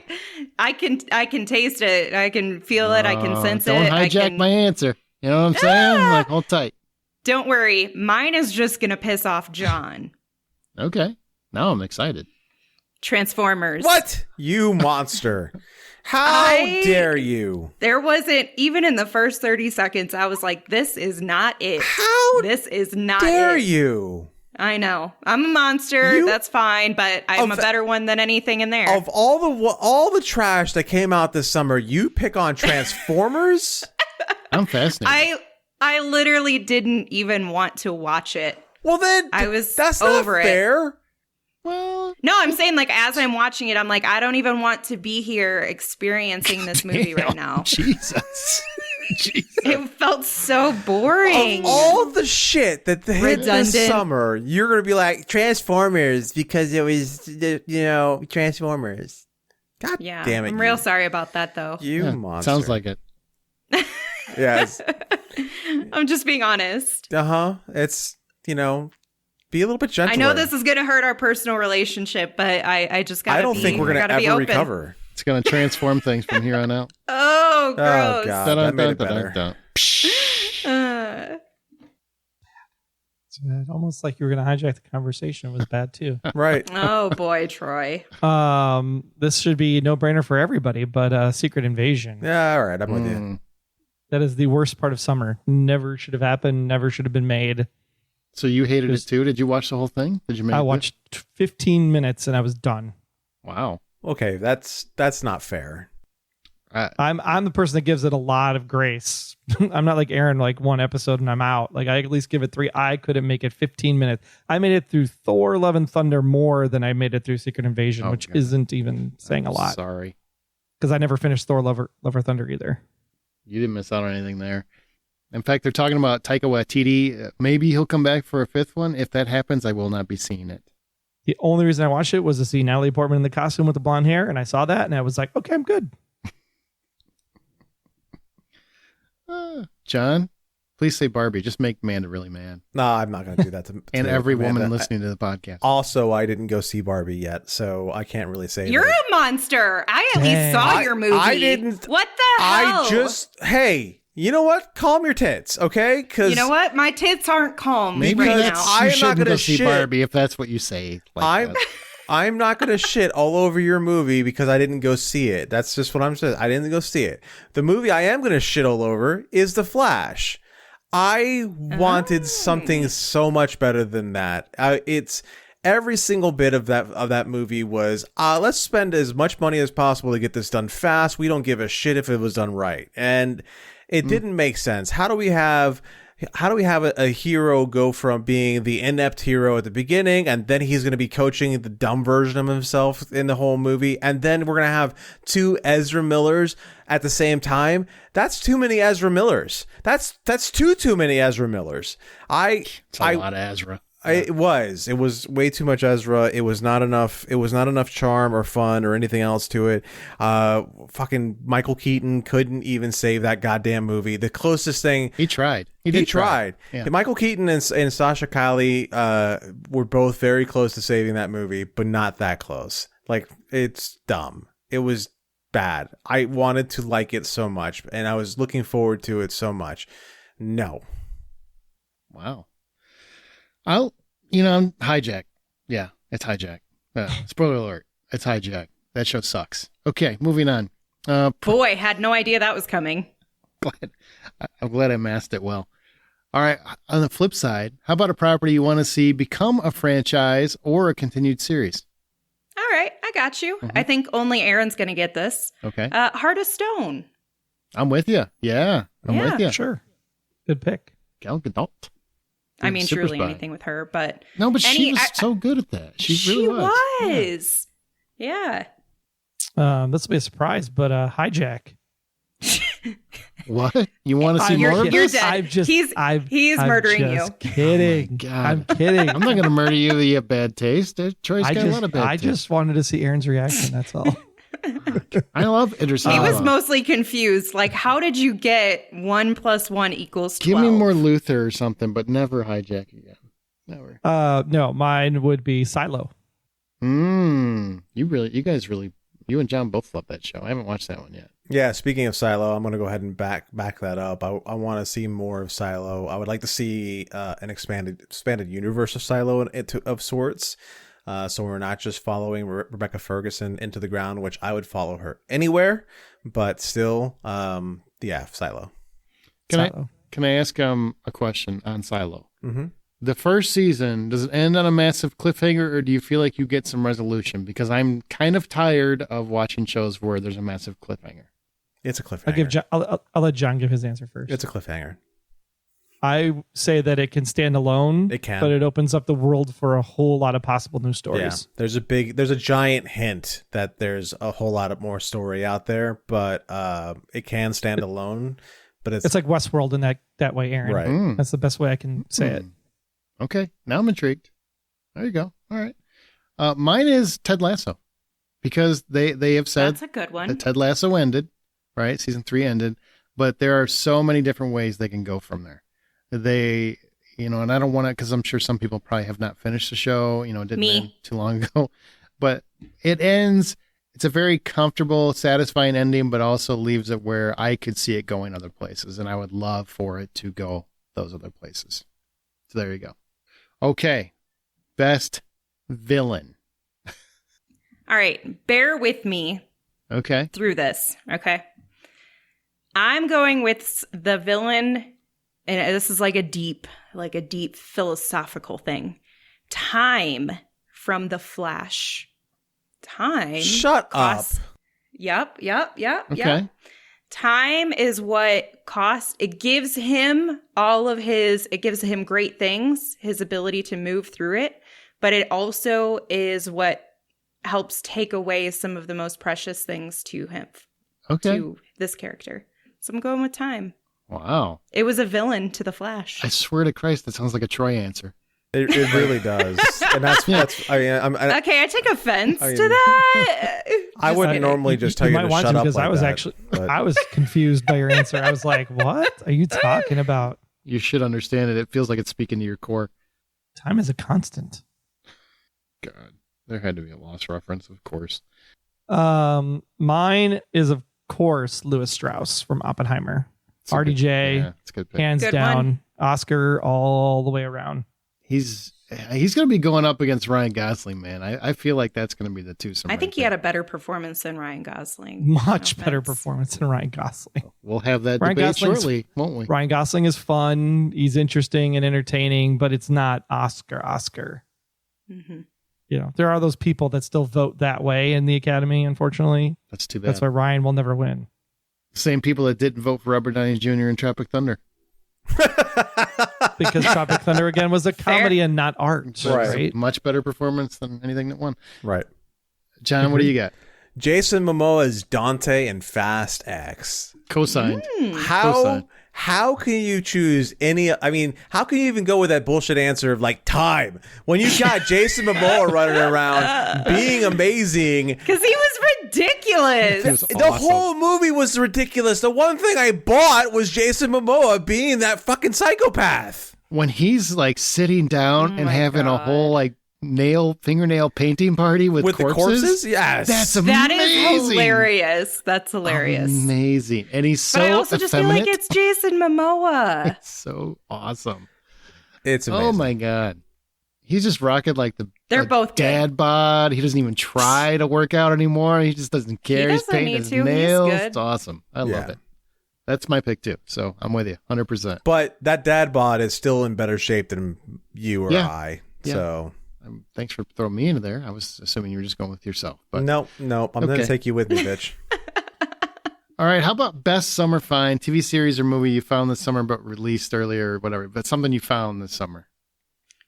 I can taste it. I can feel it. I can sense don't it. Don't I hijack can... my answer. You know what I'm saying? Like, hold tight. Don't worry. Mine is just going to piss off John. Okay. Now I'm excited. Transformers. What? You monster. How dare you? There wasn't, even in the first 30 seconds, I was like, this is not it. This is not Dare it. you? I know. I'm a monster. That's fine, but I'm a better one than anything in there. Of all the trash that came out this summer, you pick on Transformers? I'm fascinated. I literally didn't even want to watch it. Well, then that's over not fair. Well, No, I'm saying, like, as I'm watching it, I'm like, I don't even want to be here experiencing this movie right now. Jesus. Jesus. It felt so boring. Of all the shit that hit this Redundant. summer, you're going to be like, Transformers, because it was, Transformers. God Yeah, damn it. I'm real sorry about that, though. You Yeah, monster. sounds like it. Yes. I'm just being honest. Uh-huh. It's, be a little bit gentler. I know this is going to hurt our personal relationship, but I just got to I don't think we're going to ever recover. It's going to transform things from here on out. Oh, gross. Oh, God. That made it better. It's almost like you were going to hijack the conversation. It was bad too. Right. Oh, boy, Troy. This should be a no-brainer for everybody, but Secret Invasion. Yeah, all right. I'm with you. That is the worst part of summer. Never should have happened. Never should have been made. So you hated it too? Did you watch the whole thing? Did you make I it? watched 15 minutes and I was done. Wow. Okay, that's not fair. I'm the person that gives it a lot of grace. I'm not like Aaron, like one episode and I'm out. Like I at least give it 3. I couldn't make it 15 minutes. I made it through Thor: Love and Thunder more than I made it through Secret Invasion, which God. isn't even saying a lot. Sorry. Because I never finished Thor: Love or Thunder either. You didn't miss out on anything there. In fact, they're talking about Taika Waititi. Maybe he'll come back for a 5th one. If that happens, I will not be seeing it. The only reason I watched it was to see Natalie Portman in the costume with the blonde hair, and I saw that and I was like, okay, I'm good. John, please say Barbie. Just make Amanda really mad. No, I'm not going to do that to And every Amanda. woman listening to the podcast. Also, I didn't go see Barbie yet, so I can't really say You're that. a monster. I at least Dang. saw your movie. I didn't. What the hell? Hey, you know what? Calm your tits, okay? Because You know what? My tits aren't calm Maybe right that's, now. I you am not shouldn't gonna go see shit. Barbie if that's what you say. Like I'm not going to shit all over your movie because I didn't go see it. That's just what I'm saying. I didn't go see it. The movie I am going to shit all over is The Flash. I wanted something so much better than that. It's every single bit of that movie was let's spend as much money as possible to get this done fast. We don't give a shit if it was done right, and it didn't make sense. How do we have a hero go from being the inept hero at the beginning, and then he's going to be coaching the dumb version of himself in the whole movie, and then we're going to have 2 Ezra Millers at the same time? That's too many Ezra Millers. That's too many Ezra Millers. it's a lot of Ezra. It was way too much Ezra. It was not enough charm or fun or anything else to it. Fucking Michael Keaton couldn't even save that goddamn movie. The closest thing He tried. he tried. Yeah. Michael Keaton and Sasha Calle were both very close to saving that movie, but not that close. Like, it's dumb. It was bad. I wanted to like it so much, and I was looking forward to it so much. No. Wow. I'm Hijack. Yeah, it's Hijack. Spoiler alert. It's Hijack. That show sucks. Okay, moving on. Boy, had no idea that was coming. I'm glad I masked it well. All right. On the flip side, how about a property you want to see become a franchise or a continued series? All right, I got you. I think only Aaron's going to get this. Okay. Heart of Stone. I'm with you. Yeah, I'm Yeah. with you. Sure. Good pick. Gal Gadot. I mean, Super truly spy. anything with her, but No, but she Any- was so good at that. She really was. Yeah. This will be a surprise, but Hijack. What? You want to see You're- more of you're this? dead. He's I'm murdering just you. Kidding. Oh my God. I'm kidding. I'm not going to murder you. You have bad taste. Troy's got a lot of bad I taste. just wanted to see Aaron's reaction. That's all. I love Idris He was Elba. mostly confused. Like, how did you get 1 + 1 = 12? Give me more Luther or something, but never Hijack again. Never. No, mine would be Silo. You guys really You and John both love that show. I haven't watched that one yet. Yeah, speaking of Silo, I'm going to go ahead and back that up. I want to see more of Silo. I would like to see an expanded universe of Silo of sorts. So we're not just following Rebecca Ferguson into the ground, which I would follow her anywhere, but still, Silo. Can I ask a question on Silo? Mm-hmm. The first season, does it end on a massive cliffhanger, or do you feel like you get some resolution? Because I'm kind of tired of watching shows where there's a massive cliffhanger. It's a cliffhanger. I'll let John give his answer first. It's a cliffhanger. I say that it can stand alone. It can, but it opens up the world for a whole lot of possible new stories. Yeah, there's a giant hint that there's a whole lot of more story out there, but it can stand alone. But it's like Westworld in that way, Aaron. Right. That's the best way I can say it. Okay, now I'm intrigued. There you go. All right. Mine is Ted Lasso, because they have said that's a good one. that Ted Lasso ended, right? Season 3 ended, but there are so many different ways they can go from there. They, and I don't want to, because I'm sure some people probably have not finished the show, it didn't end too long ago, but it ends. It's a very comfortable, satisfying ending, but also leaves it where I could see it going other places, and I would love for it to go those other places. So there you go. Okay. Best villain. All right. Bear with me Okay. through this. Okay. I'm going with the villain, and this is like a deep philosophical thing. Time from The Flash. Time. Shut up. Yep. Okay. Time is what costs. It gives him great things, his ability to move through it, but it also is what helps take away some of the most precious things to him, to this character. So I'm going with time. Wow. It was a villain to The Flash. I swear to Christ, that sounds like a Troy answer. It really does, and that's okay, I take offense to that. I wouldn't normally just tell you to want shut up because like I was that, actually but- I was confused by your answer. I was like, "What are you talking about?" You should understand it. It feels like it's speaking to your core. Time is a constant. God, there had to be a Lost reference, of course. Mine is of course Louis Strauss from Oppenheimer. It's a good- RDJ, yeah, it's a good pick. hands Good down, one. Oscar all the way around. He's going to be going up against Ryan Gosling, man. I feel like that's going to be the twosome. I think he had a better performance than Ryan Gosling. Much No better offense. performance than Ryan Gosling. We'll have that Ryan debate Gosling's- shortly, won't we? Ryan Gosling is fun. He's interesting and entertaining, but it's not Oscar. Mm-hmm. There are those people that still vote that way in the Academy, unfortunately. That's too bad. That's why Ryan will never win. Same people that didn't vote for Robert Downey Jr. in Tropic Thunder. Because Tropic Thunder, again, was a comedy and not art. So it's a Right? much better performance than anything that won. Right. John, what do you got? Jason Momoa's Dante in Fast X. Co-signed. How Co-sign. how can you choose any? I mean, how can you even go with that bullshit answer of like time when you got Jason Momoa running around being amazing? Because he was ridiculous. It was The awesome. whole movie was ridiculous. The one thing I bought was Jason Momoa being that fucking psychopath. When he's like sitting down and my having a God. whole like fingernail painting party with With corpses. the corpses, yes, That's amazing. That is hilarious. That's hilarious. Amazing. And he's so But I also just feel effeminate. like it's Jason Momoa. It's so awesome. it's amazing. Oh my God. He's just rocking like They're a both good. dad bod. He doesn't even try to work out anymore. He just doesn't care. He's doesn't painting need his to. He's nails. good. It's awesome. I Yeah. love it. That's my pick too. So I'm with you 100%. But that dad bod is still in better shape than you or Yeah. I. Yeah. So Thanks for throwing me into there. I was assuming you were just going with yourself. But no, I'm Okay. gonna take you with me, bitch. all right, how about best summer find, TV series or movie you found this summer but released earlier or whatever, but something you found this summer?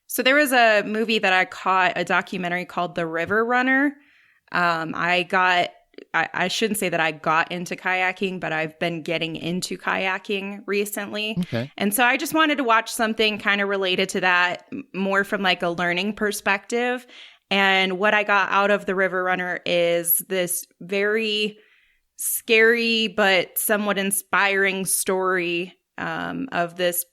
So there was a movie that I caught, a documentary called The River Runner. I shouldn't say that I got into kayaking, but I've been getting into kayaking recently. Okay. And so I just wanted to watch something kind of related to that, more from like a learning perspective. And what I got out of The River Runner is this very scary but somewhat inspiring story of this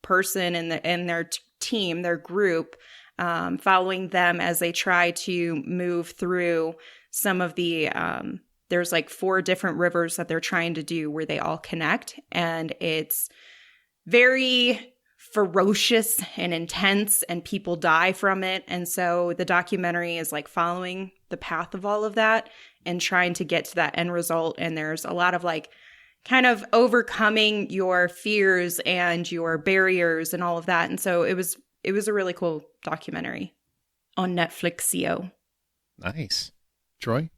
person and their team, their group, following them as they try to move through some of the there's like 4 different rivers that they're trying to do where they all connect, and it's very ferocious and intense, and people die from it. And so the documentary is like following the path of all of that and trying to get to that end result. And there's a lot of like kind of overcoming your fears and your barriers and all of that. And so it was a really cool documentary on Netflixio. Nice. Troy?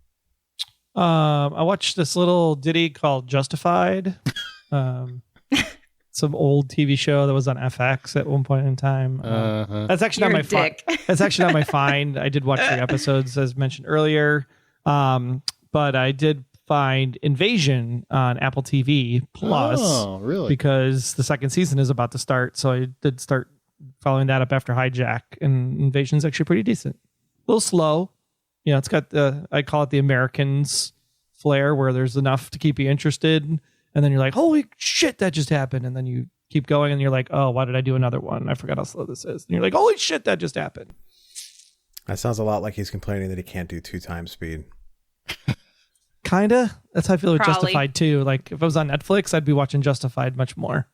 I watched this little ditty called Justified. Some old TV show that was on FX at one point in time. That's actually You're not my a dick. That's actually not my find. I did watch 3 episodes as mentioned earlier. But I did find Invasion on Apple TV Plus. Oh, really? Because the second season is about to start. So I did start following that up after Hijack, and Invasion's actually pretty decent. A little slow. You know, it's got I call it the Americans flair, where there's enough to keep you interested, and then you're like, holy shit, that just happened. And then you keep going and you're like, oh, why did I do another one? I forgot how slow this is. And you're like, holy shit, that just happened. That sounds a lot like he's complaining that he can't do 2 times speed. Kinda. That's how I feel with Probably. Justified too. Like if I was on Netflix, I'd be watching Justified much more.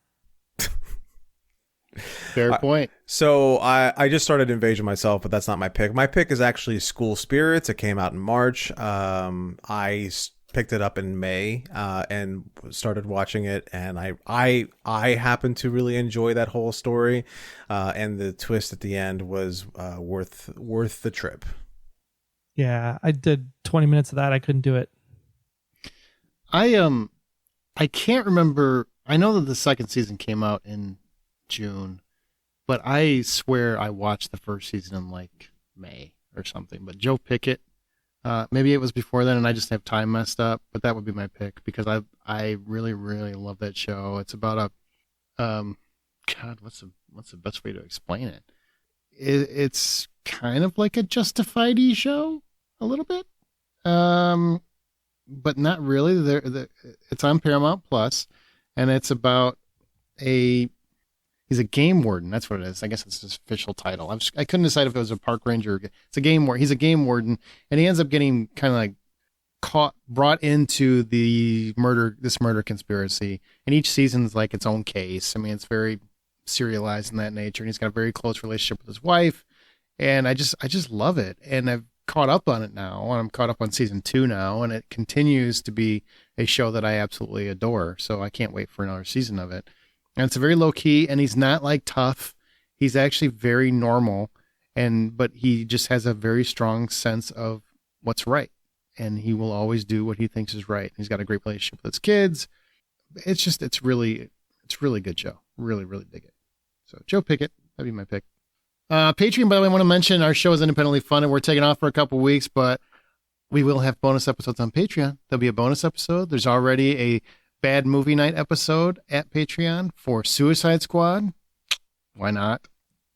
Fair point. So I just started Invasion myself, but that's not my pick. My pick is actually School Spirits. It came out in March. Picked it up in May and started watching it, and I happened to really enjoy that whole story, and the twist at the end was worth the trip. Yeah, I did 20 minutes of that. I couldn't do it. I can't remember. I know that the second season came out in June, but I swear I watched the first season in like May or something. But Joe Pickett, maybe it was before then and I just have time messed up, but that would be my pick because I really, really love that show. It's about God, what's the best way to explain it? It's kind of like a Justified-y show a little bit. But not really. It's on Paramount Plus, and it's about he's a game warden. That's what it is. I guess it's his official title. I couldn't decide if it was a park ranger. It's a game warden. He's a game warden, and he ends up getting kind of like brought into this murder conspiracy. And each season's like its own case. I mean, it's very serialized in that nature, and he's got a very close relationship with his wife. And I just love it. And I've caught up on it now, and I'm caught up on season 2 now, and it continues to be a show that I absolutely adore. So I can't wait for another season of it. And it's very low key, and he's not like tough. He's actually very normal, but he just has a very strong sense of what's right, and he will always do what he thinks is right. He's got a great relationship with his kids. It's really good show. Really, really dig it. So Joe Pickett, that'd be my pick. Patreon, by the way, I want to mention our show is independently funded. We're taking off for a couple weeks, but we will have bonus episodes on Patreon. There'll be a bonus episode. There's already a Bad Movie Night episode at Patreon for Suicide Squad. Why not?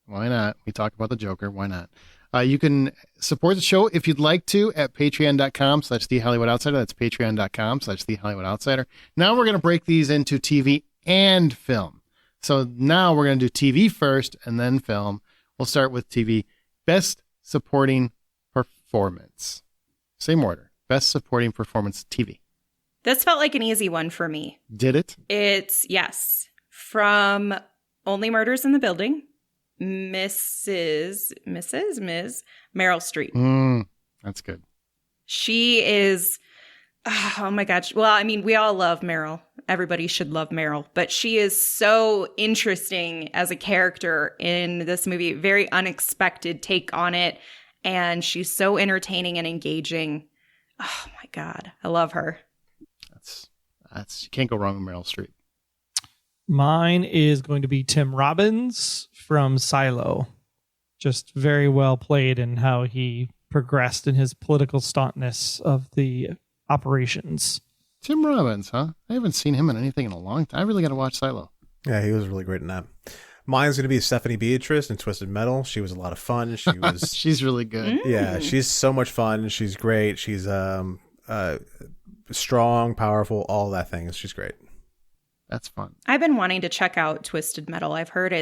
We talk about the Joker. Why not? You can support the show if you'd like to at patreon.com/The Hollywood Outsider. That's patreon.com/The Hollywood Outsider. Now we're going to break these into TV and film. So now we're going to do TV first and then film. We'll start with TV. Best Supporting Performance. Same order. Best Supporting Performance TV. This felt like an easy one for me. Did it? It's, yes, from Only Murders in the Building, Ms. Meryl Streep. That's good. She is, oh my gosh. Well, I mean, we all love Meryl. Everybody should love Meryl, but she is so interesting as a character in this movie. Very unexpected take on it. And she's so entertaining and engaging. Oh my God. I love her. You can't go wrong with Meryl Streep. Mine is going to be Tim Robbins from Silo. Just very well played in how he progressed in his political stauntness of the operations. Tim Robbins, huh? I haven't seen him in anything in a long time. I really got to watch Silo. Yeah, he was really great in that. Mine's going to be Stephanie Beatrice in Twisted Metal. She was a lot of fun. She was. She's really good. Yeah, she's so much fun. She's great. She's strong, powerful, all that things. She's great. That's fun. I've been wanting to check out Twisted Metal. I've heard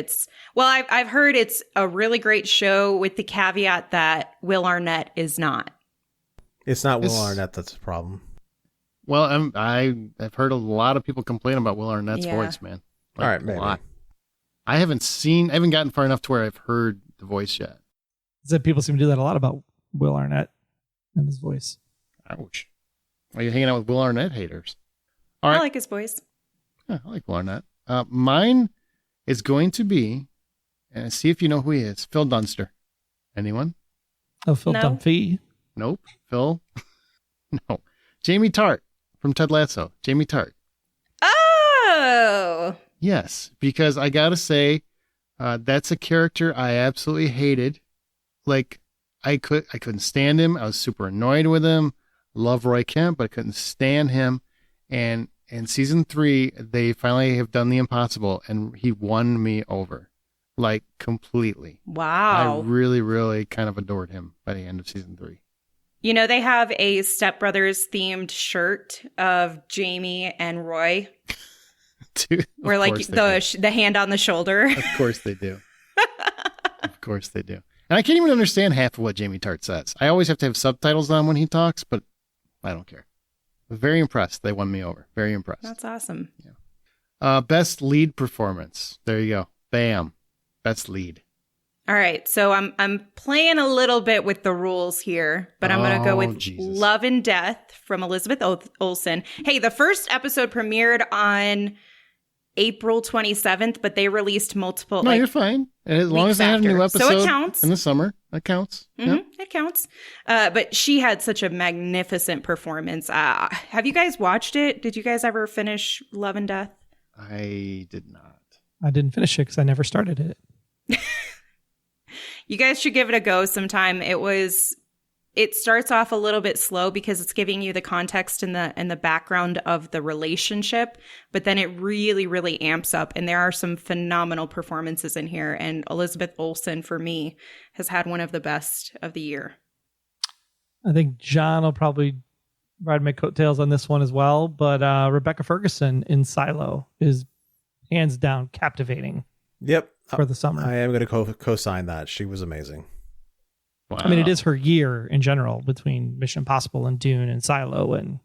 I've heard it's a really great show with the caveat that Will Arnett is not. It's not Will It's- Arnett that's the problem. Well, I've heard a lot of people complain about Will Arnett's Yeah. voice, man. All right, a maybe. lot. I haven't gotten far enough to where I've heard the voice yet. Said people seem to do that a lot about Will Arnett and his voice. Ouch. Why are you hanging out with Will Arnett haters? All I right. like his voice. Yeah, I like Will Arnett. Mine is going to be, and see if you know who he is, Phil Dunster. Anyone? Oh, Phil No. Dunphy. Nope. Phil? No. Jamie Tart from Ted Lasso. Jamie Tart. Oh, Yes, because I gotta say, that's a character I absolutely hated. Like, I couldn't stand him. I was super annoyed with him. Love Roy Kent, but I couldn't stand him. And in season 3, they finally have done the impossible, and he won me over, like completely. wow. I really, really kind of adored him by the end of season 3. You know, they have a Step Brothers themed shirt of Jamie and Roy, Dude, where of like course they do. the hand on the shoulder. Of course they do. Of course they do. And I can't even understand half of what Jamie Tart says. I always have to have subtitles on when he talks, but I don't care. Very impressed. They won me over. Very impressed. That's awesome. Best lead performance. There you go. Bam. Best lead. All right, so I'm playing a little bit with the rules here, but I'm going to go Oh, with Jesus. Love and Death from Elizabeth Olsen. Hey, the first episode premiered on April 27th, but they released multiple. No, like, you're fine. As long as they have a new after. So episode it counts. in the summer, that counts. Mhm, Yep. it counts. But she had such a magnificent performance. Have you guys watched it? Did you guys ever finish Love and Death? I did not. I didn't finish it because I never started it. You guys should give it a go sometime. It starts off a little bit slow because it's giving you the context and the background of the relationship, but then it really, really amps up. And there are some phenomenal performances in here. And Elizabeth Olsen, for me, has had one of the best of the year. I think John will probably ride my coattails on this one as well. But Rebecca Ferguson in Silo is hands down captivating Yep. for the summer. I am going to co-sign that. She was amazing. Wow. I mean, it is her year in general between Mission Impossible and Dune and Silo and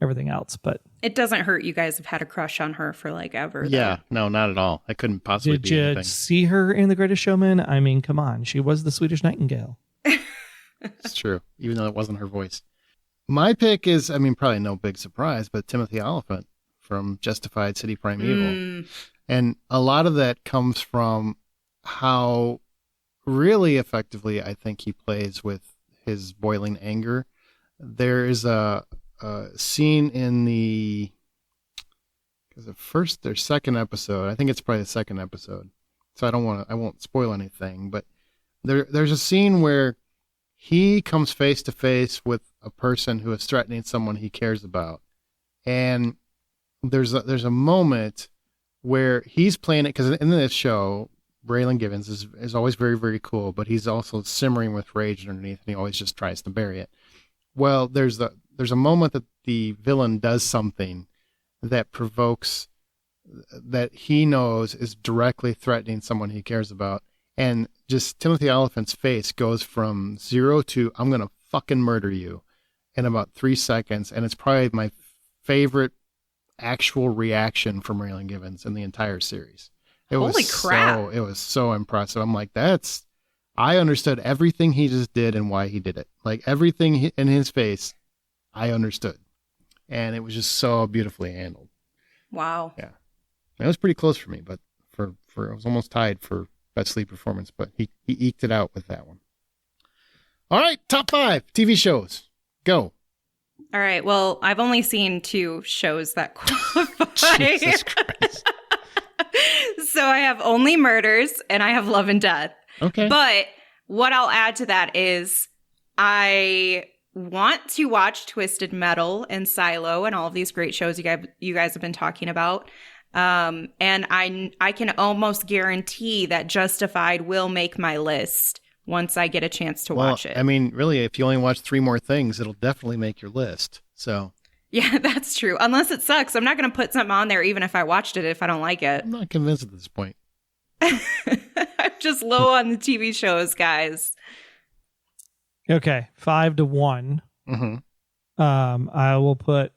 everything else. But It doesn't hurt you guys have had a crush on her for like ever. though. Yeah, no, not at all. I couldn't possibly did be you anything. see her in The Greatest Showman? I mean, come on. She was the Swedish Nightingale. It's true, even though it wasn't her voice. My pick is, I mean, probably no big surprise, but Timothy Oliphant from Justified City Primeval. Mm, And a lot of that comes from how really effectively I think he plays with his boiling anger. There is a scene in the first or second episode. I think it's probably the second episode. So I won't spoil anything, but there's a scene where he comes face to face with a person who is threatening someone he cares about. And there's a moment where he's playing it, because in this show, Raylan Givens is always very, very cool, but he's also simmering with rage underneath, and he always just tries to bury it. Well, there's a moment that the villain does something that provokes, that he knows is directly threatening someone he cares about, and just Timothy Oliphant's face goes from 0 to I'm gonna fucking murder you in about 3 seconds, and it's probably my favorite actual reaction from Raylan Givens in the entire series. Holy crap. It was so impressive. I'm like, I understood everything he just did and why he did it. Like everything in his face, I understood. And it was just so beautifully handled. wow. Yeah. It was pretty close for me, but for it was almost tied for best lead performance, but he eked it out with that one. All right, top 5 TV shows. Go. All right. Well, I've only seen 2 shows that qualify. Jesus Christ. So I have Only Murders and I have Love and Death. Okay. But what I'll add to that is I want to watch Twisted Metal and Silo and all of these great shows you guys have been talking about. And I can almost guarantee that Justified will make my list once I get a chance to watch it. I mean, really, if you only watch 3 more things, it'll definitely make your list. So Yeah, that's true. Unless it sucks. I'm not going to put something on there even if I watched it if I don't like it. I'm not convinced at this point. I'm just low on the TV shows, guys. Okay, 5-1. Mm-hmm. I will put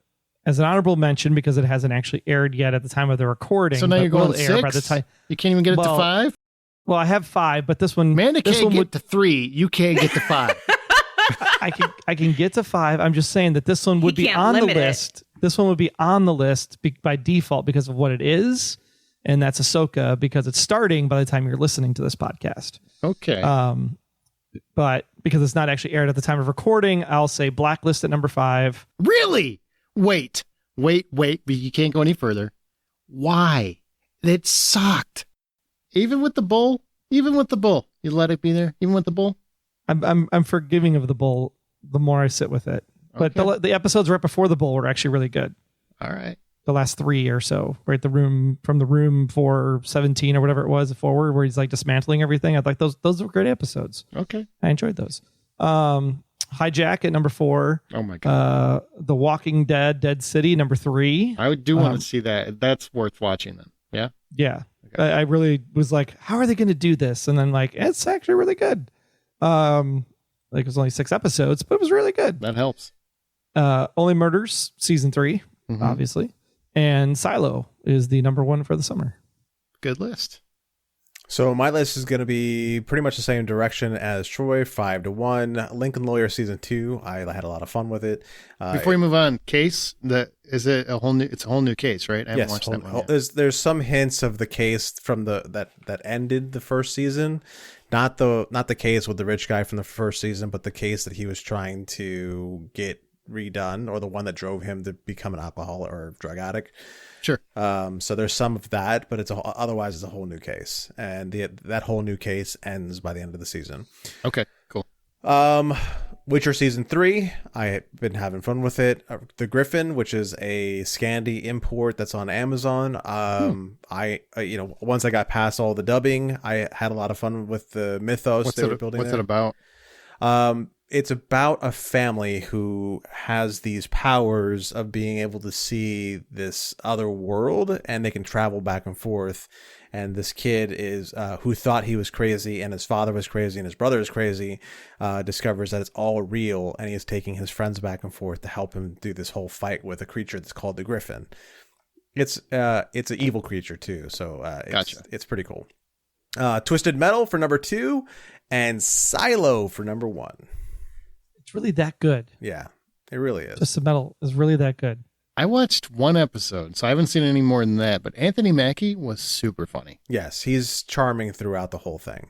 as an honorable mention because it hasn't actually aired yet at the time of the recording. So now but you're going will air by 6? the time. You can't even get it to Well, 5? Well, I have 5, but this one, Amanda this can't one get to 3. You can't get to 5. I can get to 5. I'm just saying that this one would He be can't on the limit it. list. This one would be on the list by default because of what it is, and that's Ahsoka because it's starting by the time you're listening to this podcast. Okay. But because it's not actually aired at the time of recording, I'll say Blacklist at number 5. Really? Wait. You can't go any further. Why? It sucked. Even with the bull? You let it be there? Even with the bull? I'm forgiving of the bull the more I sit with it. But Okay. the episodes right before the bull were actually really good. All right. The last 3 or so, right? The room 417 or whatever it was forward, where he's like dismantling everything. I thought those were great episodes. Okay. I enjoyed those. Hijack at number 4. Oh my God. The Walking Dead City number 3. I do want to see that. That's worth watching then. Yeah. Yeah. Okay. I really was like, how are they going to do this? And then like, it's actually really good. Like it was only 6 episodes, but it was really good. That helps. Only Murders season 3, Mhm. obviously. And Silo is the number 1 for the summer. Good list. So my list is going to be pretty much the same direction as Troy, 5-1. Lincoln Lawyer season 2. I had a lot of fun with it. Before you move on, Case, it's a whole new case, right? I haven't Yes, watched that one yet. there's some hints of the case from that ended the first season, not the case with the rich guy from the first season, but the case that he was trying to get redone, or the one that drove him to become an alcoholic or drug addict. Sure. So there's some of that, but otherwise it's a whole new case, and that whole new case ends by the end of the season. Okay, cool. Witcher season 3, I've been having fun with it. The Griffin, which is a Scandi import that's on Amazon. Once I got past all the dubbing, I had a lot of fun with the mythos they were building. What's there. it about? It's about a family who has these powers of being able to see this other world, and they can travel back and forth. And this kid is who thought he was crazy, and his father was crazy, and his brother is crazy, discovers that it's all real, and he is taking his friends back and forth to help him do this whole fight with a creature that's called the Griffin. It's an evil creature too, so it's pretty cool. Twisted Metal for number 2, and Silo for number 1. It's really that good. Yeah, it really is. Twisted Metal is really that good. I watched 1 episode, so I haven't seen any more than that, but Anthony Mackie was super funny. Yes, he's charming throughout the whole thing.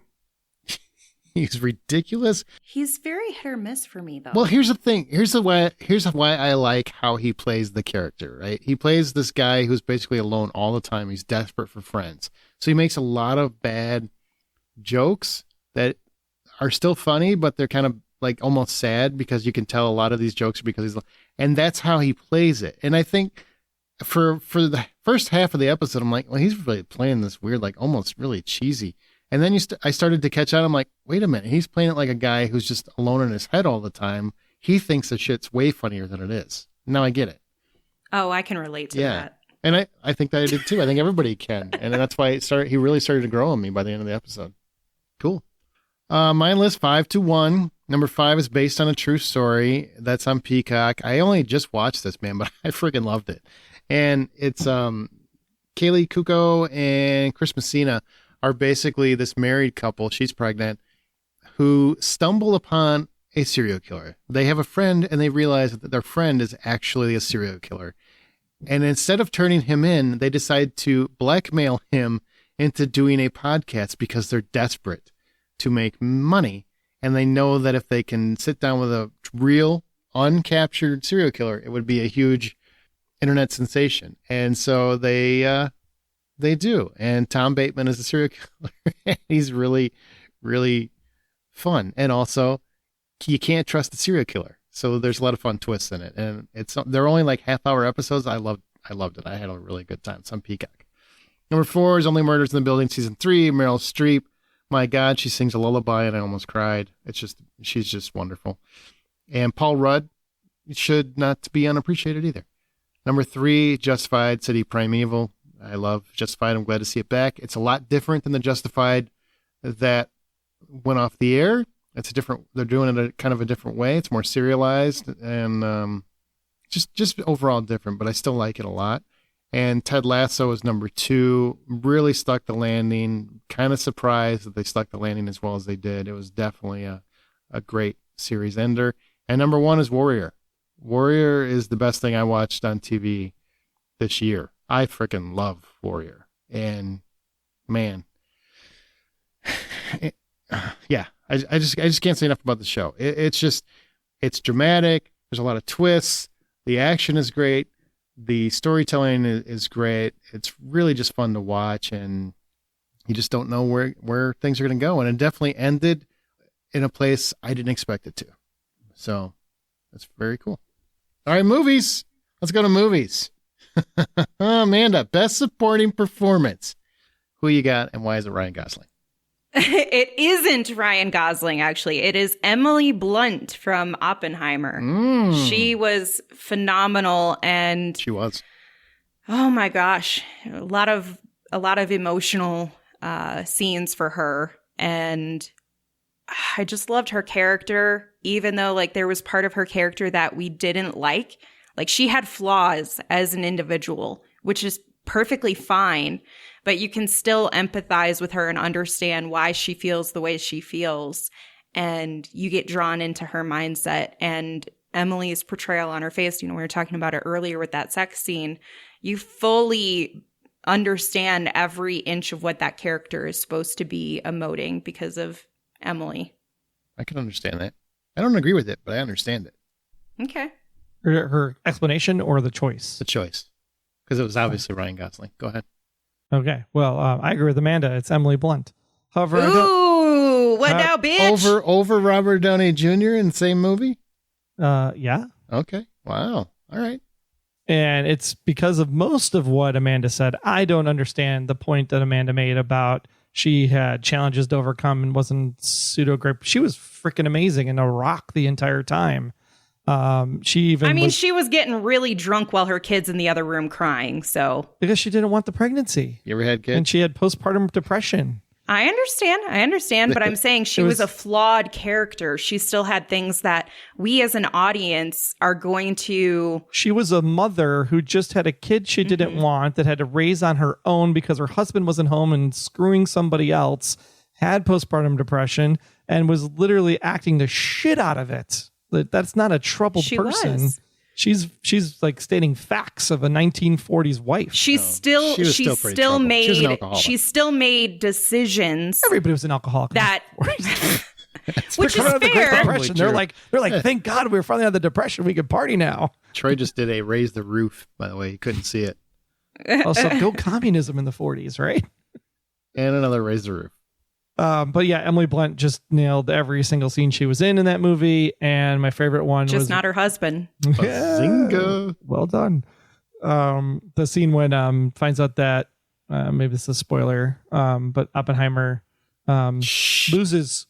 He's ridiculous. He's very hit or miss for me, though. Well, here's the thing. Here's why I like how he plays the character, right? He plays this guy who's basically alone all the time. He's desperate for friends. So he makes a lot of bad jokes that are still funny, but they're kind of like almost sad because you can tell a lot of these jokes are because and that's how he plays it. And I think for the first half of the episode, I'm like, well, he's really playing this weird, like almost really cheesy. And then I started to catch on. I'm like, wait a minute. He's playing it like a guy who's just alone in his head all the time. He thinks the shit's way funnier than it is. Now I get it. Oh, I can relate to that. And I think that I did too. I think everybody can. And that's why he really started to grow on me by the end of the episode. Cool. My list 5-1. Number 5 is based on a true story. That's on Peacock. I only just watched this, man, but I freaking loved it. And it's Kaylee Cuoco and Chris Messina are basically this married couple. She's pregnant, who stumble upon a serial killer. They have a friend, and they realize that their friend is actually a serial killer. And instead of turning him in, they decide to blackmail him into doing a podcast because they're desperate to make money. And they know that if they can sit down with a real uncaptured serial killer, it would be a huge internet sensation. And so they do. And Tom Bateman is a serial killer. He's really, really fun. And also, you can't trust the serial killer. So there's a lot of fun twists in it. And they're only like half-hour episodes. I loved it. I had a really good time. It's on Peacock. Number 4 is Only Murders in the Building, season 3. Meryl Streep. My God, she sings a lullaby and I almost cried. She's just wonderful. And Paul Rudd should not be unappreciated either. Number 3, Justified, City Primeval. I love Justified. I'm glad to see it back. It's a lot different than the Justified that went off the air. it's a different. They're doing it a kind of a different way. It's more serialized and just overall different. But I still like it a lot. And Ted Lasso is number 2. Really stuck the landing. Kind of surprised that they stuck the landing as well as they did. It was definitely a great series ender. And number 1 is Warrior. Warrior is the best thing I watched on TV this year. I freaking love Warrior. And man, yeah, I just can't say enough about the show. It's dramatic. There's a lot of twists. The action is great. The storytelling is great. It's really just fun to watch, and you just don't know where things are going to go. And it definitely ended in a place I didn't expect it to. So that's very cool. All right, movies. Let's go to movies. Amanda, best supporting performance. Who you got, and why is it Ryan Gosling? It isn't Ryan Gosling, actually. It is Emily Blunt from Oppenheimer. She was phenomenal, and She was. oh my gosh, a lot of emotional scenes for her, and I just loved her character, even though like there was part of her character that we didn't like. Like she had flaws as an individual, which is perfectly fine, but you can still empathize with her and understand why she feels the way she feels. And you get drawn into her mindset, and Emily's portrayal on her face, we were talking about it earlier with that sex scene. You fully understand every inch of what that character is supposed to be emoting because of Emily. I can understand that. I don't agree with it, but I understand it. Okay. Her explanation or the choice? The choice. Because it was obviously Ryan Gosling. Go ahead. Okay. Well, I agree with Amanda. It's Emily Blunt. However, I don't, Ooh, what now, bitch? Over Robert Downey Jr. in the same movie? yeah. Okay. Wow. All right. And it's because of most of what Amanda said. I don't understand the point that Amanda made about she had challenges to overcome and wasn't pseudo great. She was freaking amazing and a rock the entire time. She was getting really drunk while her kid's in the other room crying. So because she didn't want the pregnancy. You ever had kids? And she had postpartum depression. I understand, but I'm saying she was a flawed character. She still had things that we as an audience are going to... She was a mother who just had a kid she didn't want, that had to raise on her own because her husband wasn't home and screwing somebody else, had postpartum depression, and was literally acting the shit out of it. That's not a troubled person. Was. She's like stating facts of a 1940s wife. She still made decisions. Everybody was an alcoholic. That which is fair. Depression. They're like, thank God we're finally out of the depression. We can party now. Troy just did a raise the roof, by the way. You couldn't see it. Also, go communism in the 40s, right? And another raise the roof. But yeah, Emily Blunt just nailed every single scene she was in that movie. And my favorite one was... Just not her husband. Bazinga. Well done. The scene when finds out that, maybe this is a spoiler, but Oppenheimer loses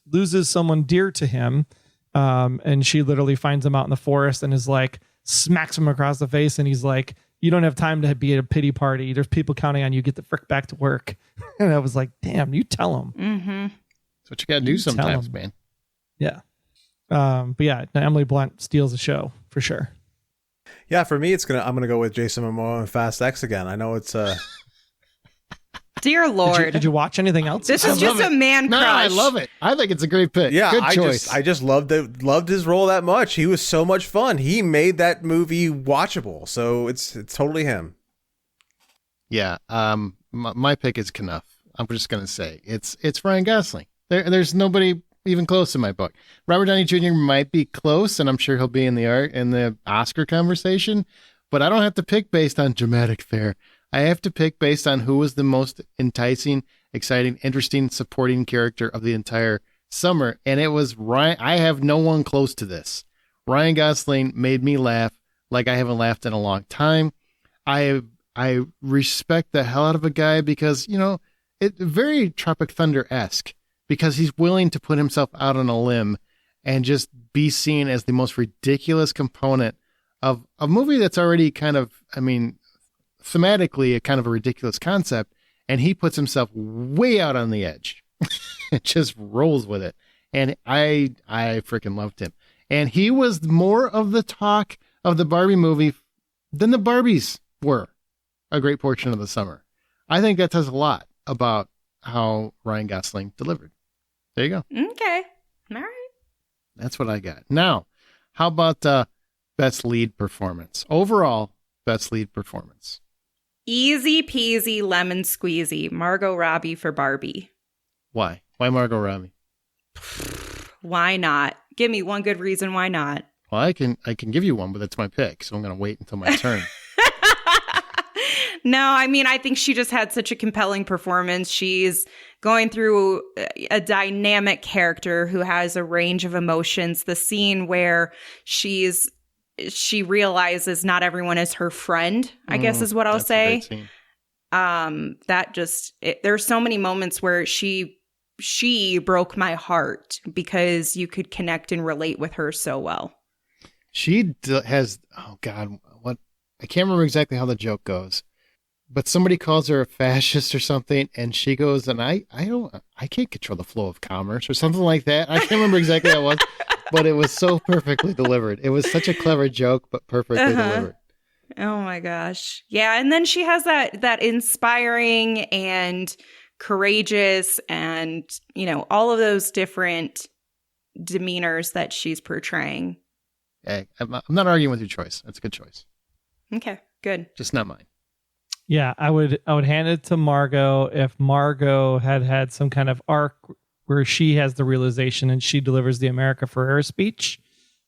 someone dear to him. And she literally finds him out in the forest and is like, smacks him across the face. And he's like, you don't have time to be at a pity party. There's people counting on you. Get the frick back to work. And I was like, damn, you tell him. Mm-hmm. That's what you got to do sometimes, man. Yeah. But yeah, Emily Blunt steals the show for sure. Yeah, for me, I'm gonna go with Jason Momoa and Fast X again. I know it's Dear Lord. Did you watch anything else? This is just a man crush. No, I love it. I think it's a great pick. Yeah, good choice. I just loved his role that much. He was so much fun. He made that movie watchable. So it's totally him. Yeah. My pick is Knuff. I'm just gonna say it's Ryan Gosling. There's nobody even close in my book. Robert Downey Jr. might be close, and I'm sure he'll be in the Oscar conversation. But I don't have to pick based on dramatic fare. I have to pick based on who was the most enticing, exciting, interesting, supporting character of the entire summer. And it was Ryan. I have no one close to this. Ryan Gosling made me laugh like I haven't laughed in a long time. I respect the hell out of a guy because, it's very Tropic Thunder-esque because he's willing to put himself out on a limb and just be seen as the most ridiculous component of a movie that's already kind of, thematically a kind of a ridiculous concept, and he puts himself way out on the edge. It just rolls with it. and I freaking loved him. And he was more of the talk of the Barbie movie than the Barbies were a great portion of the summer. I think that says a lot about how Ryan Gosling delivered. There you go. Okay. All right. That's what I got. Now, how about best lead performance? Overall, best lead performance. Easy peasy lemon squeezy. Margot Robbie for Barbie. Why? Why Margot Robbie? Why not? Give me one good reason why not. Well, I can give you one, but that's my pick, so I'm going to wait until my turn. No, I mean, I think she just had such a compelling performance. She's going through a dynamic character who has a range of emotions. The scene where she realizes not everyone is her friend, I guess is what I'll say. There's so many moments where she broke my heart because you could connect and relate with her so well. She has, oh God, what? I can't remember exactly how the joke goes, but somebody calls her a fascist or something, and she goes, and I can't control the flow of commerce or something like that. I can't remember exactly how it was, but it was so perfectly delivered. It was such a clever joke, but perfectly delivered. Oh my gosh. Yeah. And then she has that inspiring and courageous and, all of those different demeanors that she's portraying. Hey, I'm not arguing with your choice. That's a good choice. Okay, good. Just not mine. Yeah, I would hand it to Margot if Margot had some kind of arc where she has the realization and she delivers the America Ferrera speech.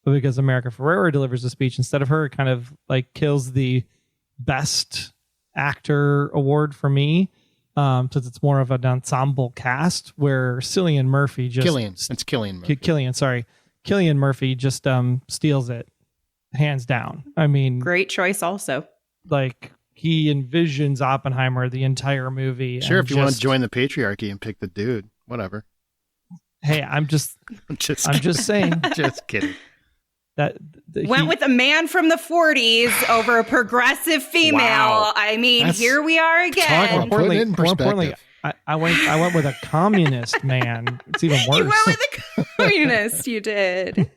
But because America Ferrera delivers the speech instead of her, it kind of like kills the best actor award for me. Since it's more of an ensemble cast where Cillian Murphy just It's Cillian Murphy. Cillian Murphy just steals it hands down. I mean, great choice also. Like he envisions Oppenheimer the entire movie. Sure, if you want to join the patriarchy and pick the dude, whatever. Hey, I'm just saying. Just kidding. Went with a man from the 40s over a progressive female. Wow. I mean, here we are again. Put it in perspective. More importantly, I went with a communist man. It's even worse. You went with a communist. You did.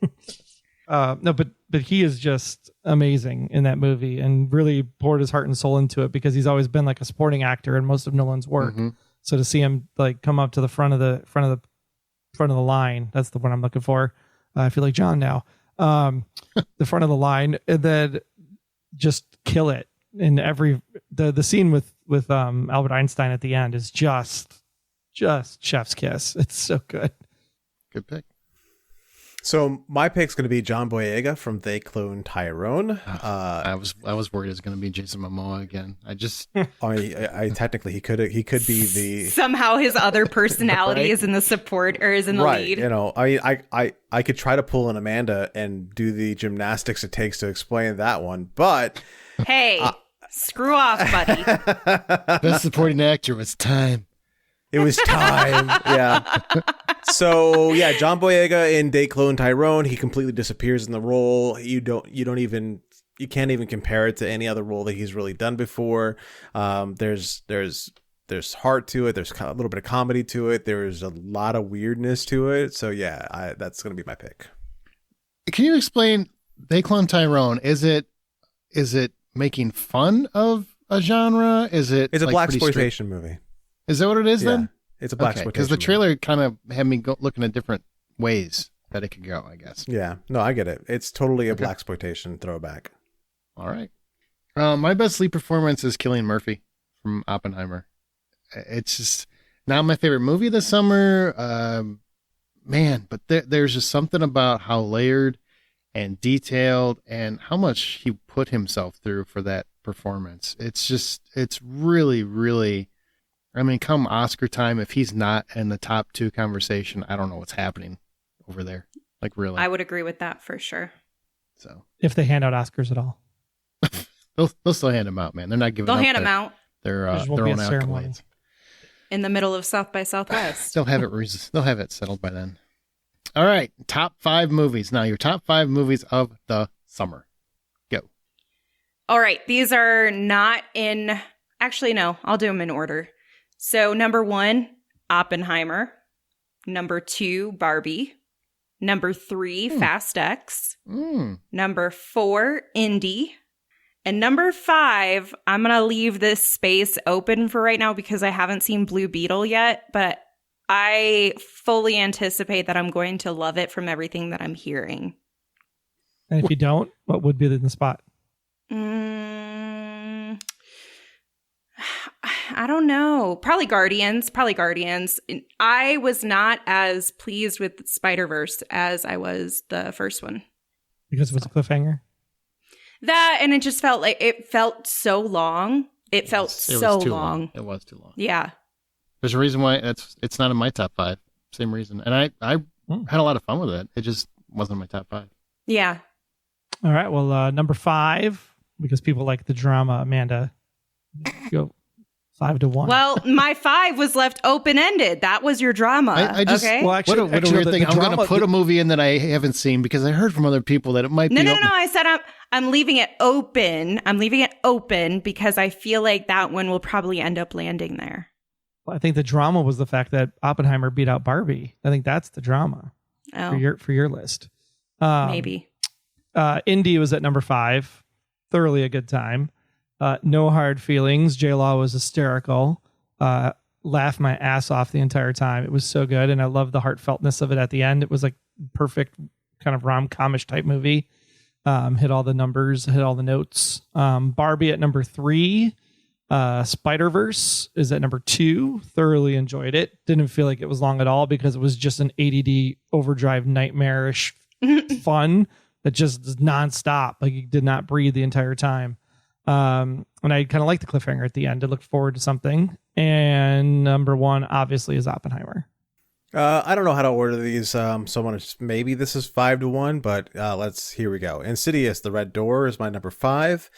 No, but he is just amazing in that movie and really poured his heart and soul into it because he's always been like a supporting actor in most of Nolan's work. Mm-hmm. So to see him like come up to the front of the line, that's the one I'm looking for. I feel like John now. The front of the line, and then just kill it in every the scene with Albert Einstein at the end is just chef's kiss. It's so good. Good pick. So my pick's going to be John Boyega from They Clone Tyrone. I was worried it was going to be Jason Momoa again. I technically he could be the somehow his other personality right? is in the support or is in the lead. I could try to pull an Amanda and do the gymnastics it takes to explain that one, but hey, screw off, buddy. Best supporting actor was time. It was time. Yeah. So yeah, John Boyega in They Clone Tyrone, he completely disappears in the role. You can't even compare it to any other role that he's really done before. There's heart to it. There's kind of a little bit of comedy to it. There's a lot of weirdness to it. So yeah, that's going to be my pick. Can you explain They Clone Tyrone? Is it making fun of a genre? It's a blaxploitation movie. Is that what it is then? It's a blaxploitation. Because the trailer kind of had me looking at different ways that it could go, I guess. Yeah. No, I get it. It's totally a blaxploitation throwback. All right. My best lead performance is Cillian Murphy from Oppenheimer. It's just not my favorite movie this summer. But there's just something about how layered and detailed and how much he put himself through for that performance. It's really, really... I mean, come Oscar time, if he's not in the top 2 conversation, I don't know what's happening over there. Like, really. I would agree with that for sure. So, if they hand out Oscars at all, they'll still hand them out, man. They're not giving. They'll hand them out. Their own accolades in the middle of South by Southwest. They'll have it settled by then. All right, top 5 movies. Now, your top 5 movies of the summer. Go. All right, these are not in. Actually, no. I'll do them in order. So number 1, Oppenheimer. Number 2, Barbie. Number 3, Fast X. Number 4, Indy. And number 5, I'm going to leave this space open for right now because I haven't seen Blue Beetle yet, but I fully anticipate that I'm going to love it from everything that I'm hearing. And if you don't, what would be in the spot? I don't know. Probably Guardians. I was not as pleased with Spider-Verse as I was the first one. Because it was a cliffhanger? That, and it just felt like it felt so long. It felt so long. It was too long. Yeah. There's a reason why it's not in my top 5. Same reason. And I had a lot of fun with it. It just wasn't in my top 5. Yeah. All right. Well, number 5, because people like the drama, Amanda, go 5-1. Well, my 5 was left open-ended. That was your drama. I just, okay? Well, actually, what a weird thing. I'm going to put a movie in that I haven't seen because I heard from other people that it might be. No. I said I'm leaving it open. I'm leaving it open because I feel like that one will probably end up landing there. Well, I think the drama was the fact that Oppenheimer beat out Barbie. I think that's the drama for your list. Maybe. Indy was at number 5. Thoroughly a good time. No Hard Feelings. J-Law was hysterical. Laughed my ass off the entire time. It was so good, and I loved the heartfeltness of it at the end. It was like perfect kind of rom-comish type movie. Hit all the numbers, hit all the notes. Barbie at number 3. Spider-Verse is at number 2. Thoroughly enjoyed it. Didn't feel like it was long at all because it was just an ADD overdrive nightmarish fun that just is nonstop. Like you did not breathe the entire time. And I kind of liked the cliffhanger at the end. I looked forward to something. And number 1 obviously is Oppenheimer. I don't know how to order these. So maybe this is 5-1, but here we go. Insidious, The Red Door is my number 5.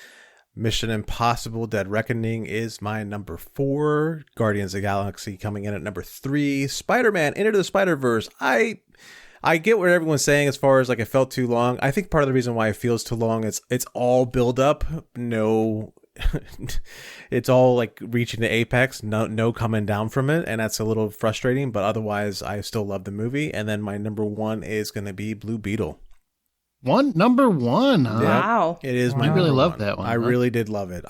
Mission Impossible Dead Reckoning is my number 4. Guardians of the Galaxy coming in at number 3. Spider-Man Into the Spider-Verse. I get what everyone's saying as far as like it felt too long. I think part of the reason why it feels too long is it's all build up. No, it's all like reaching the apex. No coming down from it, and that's a little frustrating. But otherwise, I still love the movie. And then my number 1 is going to be Blue Beetle. Number 1, huh? Yep. Wow. It is my I really number loved 1. that one. I really did love it.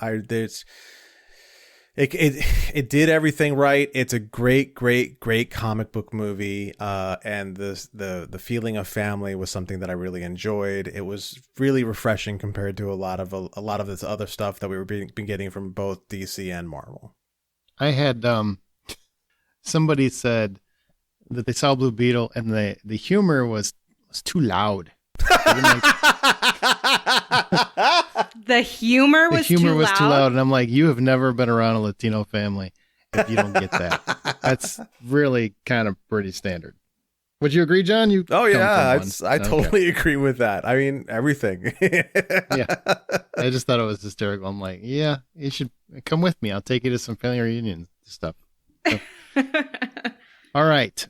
It did everything right. It's a great comic book movie. And the feeling of family was something that I really enjoyed. It was really refreshing compared to a lot of this other stuff that we were been getting from both DC and Marvel. I had somebody said that they saw Blue Beetle and the humor was too loud. The humor was too loud. And I'm like, you have never been around a Latino family if you don't get that. That's really kind of pretty standard. Would you agree, John? Oh yeah, I totally agree with that. I mean, everything. Yeah, I just thought it was hysterical. I'm like, yeah, you should come with me. I'll take you to some family reunion stuff. So. All right.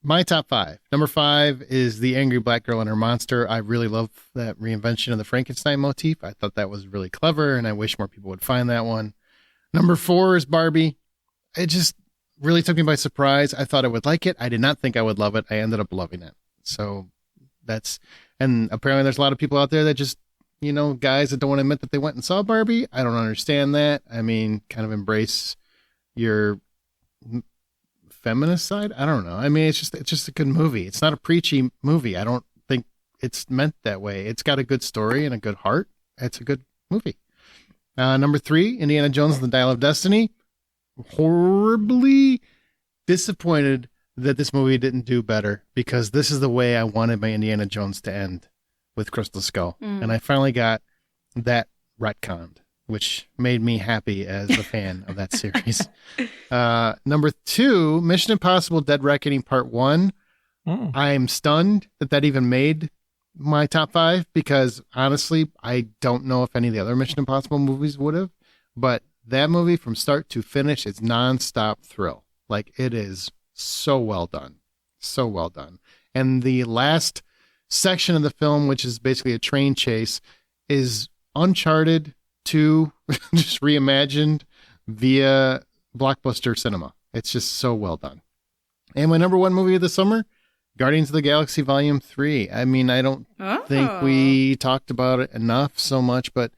My top 5. Number 5 is The Angry Black Girl and Her Monster. I really love that reinvention of the Frankenstein motif. I thought that was really clever, and I wish more people would find that one. Number 4 is Barbie. It just really took me by surprise. I thought I would like it. I did not think I would love it. I ended up loving it. So and apparently there's a lot of people out there that just, guys that don't want to admit that they went and saw Barbie. I don't understand that. I mean, kind of embrace your feminist side. I don't know. I mean, it's just a good movie. It's not a preachy movie. I don't think it's meant that way. It's got a good story and a good heart. It's a good movie. Number 3, Indiana Jones and the Dial of Destiny. Horribly disappointed that this movie didn't do better because this is the way I wanted my Indiana Jones to end, with Crystal Skull. And I finally got that retconned, which made me happy as a fan of that series. Number 2, Mission Impossible Dead Reckoning Part 1. I'm stunned that even made my top 5 because honestly, I don't know if any of the other Mission Impossible movies would have, but that movie from start to finish is nonstop thrill. Like, it is so well done. So well done. And the last section of the film, which is basically a train chase, is Uncharted 2 just reimagined via blockbuster cinema. It's just so well done. And my number one movie of the summer, Guardians of the Galaxy Volume 3. I mean, I don't think we talked about it enough so much, but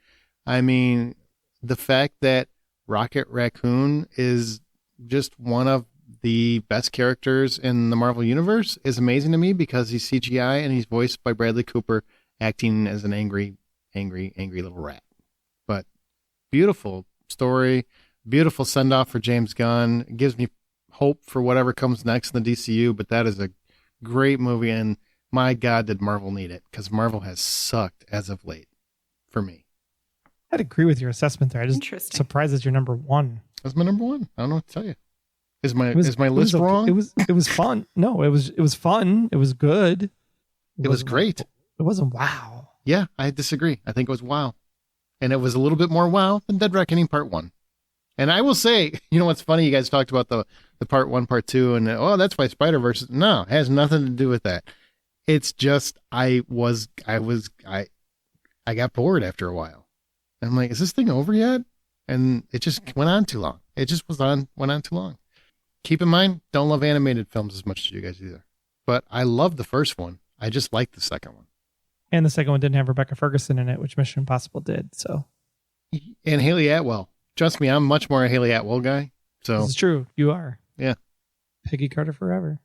I mean, the fact that Rocket Raccoon is just one of the best characters in the Marvel Universe is amazing to me because he's CGI and he's voiced by Bradley Cooper acting as an angry little rat. But beautiful story, beautiful send-off for James Gunn. It gives me hope for whatever comes next in the DCU, but that is a great movie, and my God, did Marvel need it, because Marvel has sucked as of late for me. I'd agree with your assessment there. I just Interesting. surprised it's your number one. That's my number one. I don't know what to tell you. Is my It list was okay. wrong? It was fun. No, it was fun. It was good. It was wasn't great. like- It wasn't wow. Yeah, I disagree. I think it was wow. And it was a little bit more wow than Dead Reckoning Part 1. And I will say, you know what's funny? You guys talked about the Part 1, Part 2, and that's why Spider-Verse. No, it has nothing to do with that. It's just I got bored after a while. And I'm like, is this thing over yet? And it just went on too long. It just went on too long. Keep in mind, don't love animated films as much as you guys either. But I love the first one. I just like the second one. And the second one didn't have Rebecca Ferguson in it, which Mission Impossible did. So And Haley Atwell. Trust me, I'm much more a Haley Atwell guy. So this is true. You are. Yeah. Peggy Carter forever.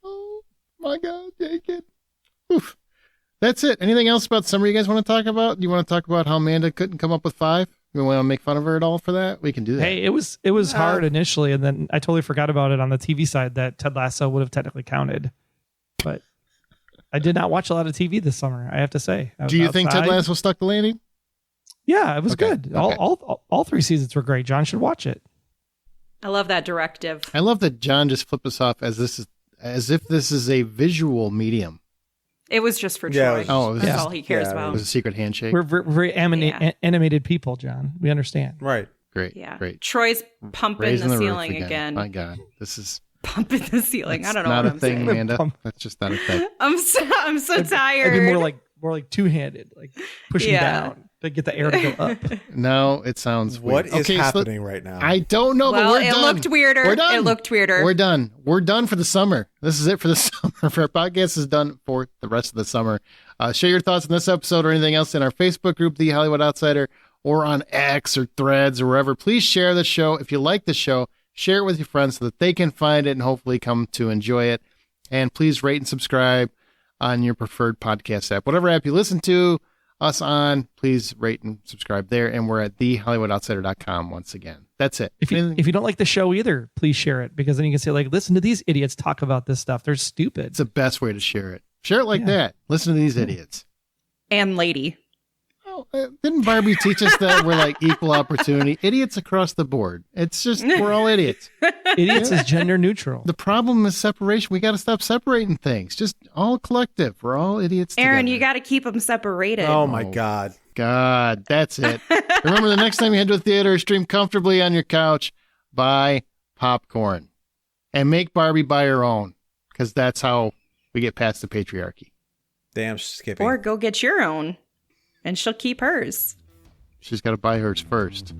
oh my God, take it. Oof. That's it. Anything else about summer you guys want to talk about? You want to talk about how Amanda couldn't come up with 5? You want to make fun of her at all for that? We can do that. Hey, it was hard initially, and then I totally forgot about it on the TV side that Ted Lasso would have technically counted. But I did not watch a lot of TV this summer, I have to say. Do you think Ted Lasso stuck the landing? Yeah, it was Okay, good. okay. All 3 seasons were great. John should watch it. I love that directive. I love that John just flipped us off as if this is a visual medium. It was just for Yeah, Troy. it was Oh, it was That's just- all he cares yeah, it It about. was a secret handshake. We're very Yeah. animated people, John. We understand. Right. Great. Yeah. Great. Troy's pumping Raising the roof ceiling again. My God. This is Pumping the ceiling. that's I don't know not what a I'm thing, saying. Amanda. Pump. That's just not a thing. I'm so It'd tired. be more like two-handed, like pushing Yeah. down to get the air to go up. No, it sounds What weird. is Okay, so happening right now? I don't know, well, but we're it done. looked weirder. We're done. It looked weirder. We're done. We're done for the summer. This is it for the summer. For our podcast is done for the rest of the summer. Share your thoughts on this episode or anything else in our Facebook group, The Hollywood Outsider, or on X or Threads or wherever. Please share the show. If you like the show, share it with your friends so that they can find it and hopefully come to enjoy it. And please rate and subscribe on your preferred podcast app. Whatever app you listen to us on, please rate and subscribe there. And we're at thehollywoodoutsiders.com once again. That's it. If you don't like the show either, please share it, because then you can say, like, listen to these idiots talk about this stuff. They're stupid. It's the best way to share it. Share it like Yeah. that. Listen to these idiots. And lady. Oh, didn't Barbie teach us that we're like equal opportunity? Idiots across the board. It's just, we're all idiots. Idiots is gender neutral. The problem is separation. We got to stop separating things. Just all collective. We're all idiots Aaron, together. you got to keep them separated. Oh my Oh. God. God, that's it. Remember, the next time you head to a theater, stream comfortably on your couch, buy popcorn. And make Barbie buy her own, because that's how we get past the patriarchy. Damn, Skippy. Or go get your own, and she'll keep hers. She's got to buy hers first.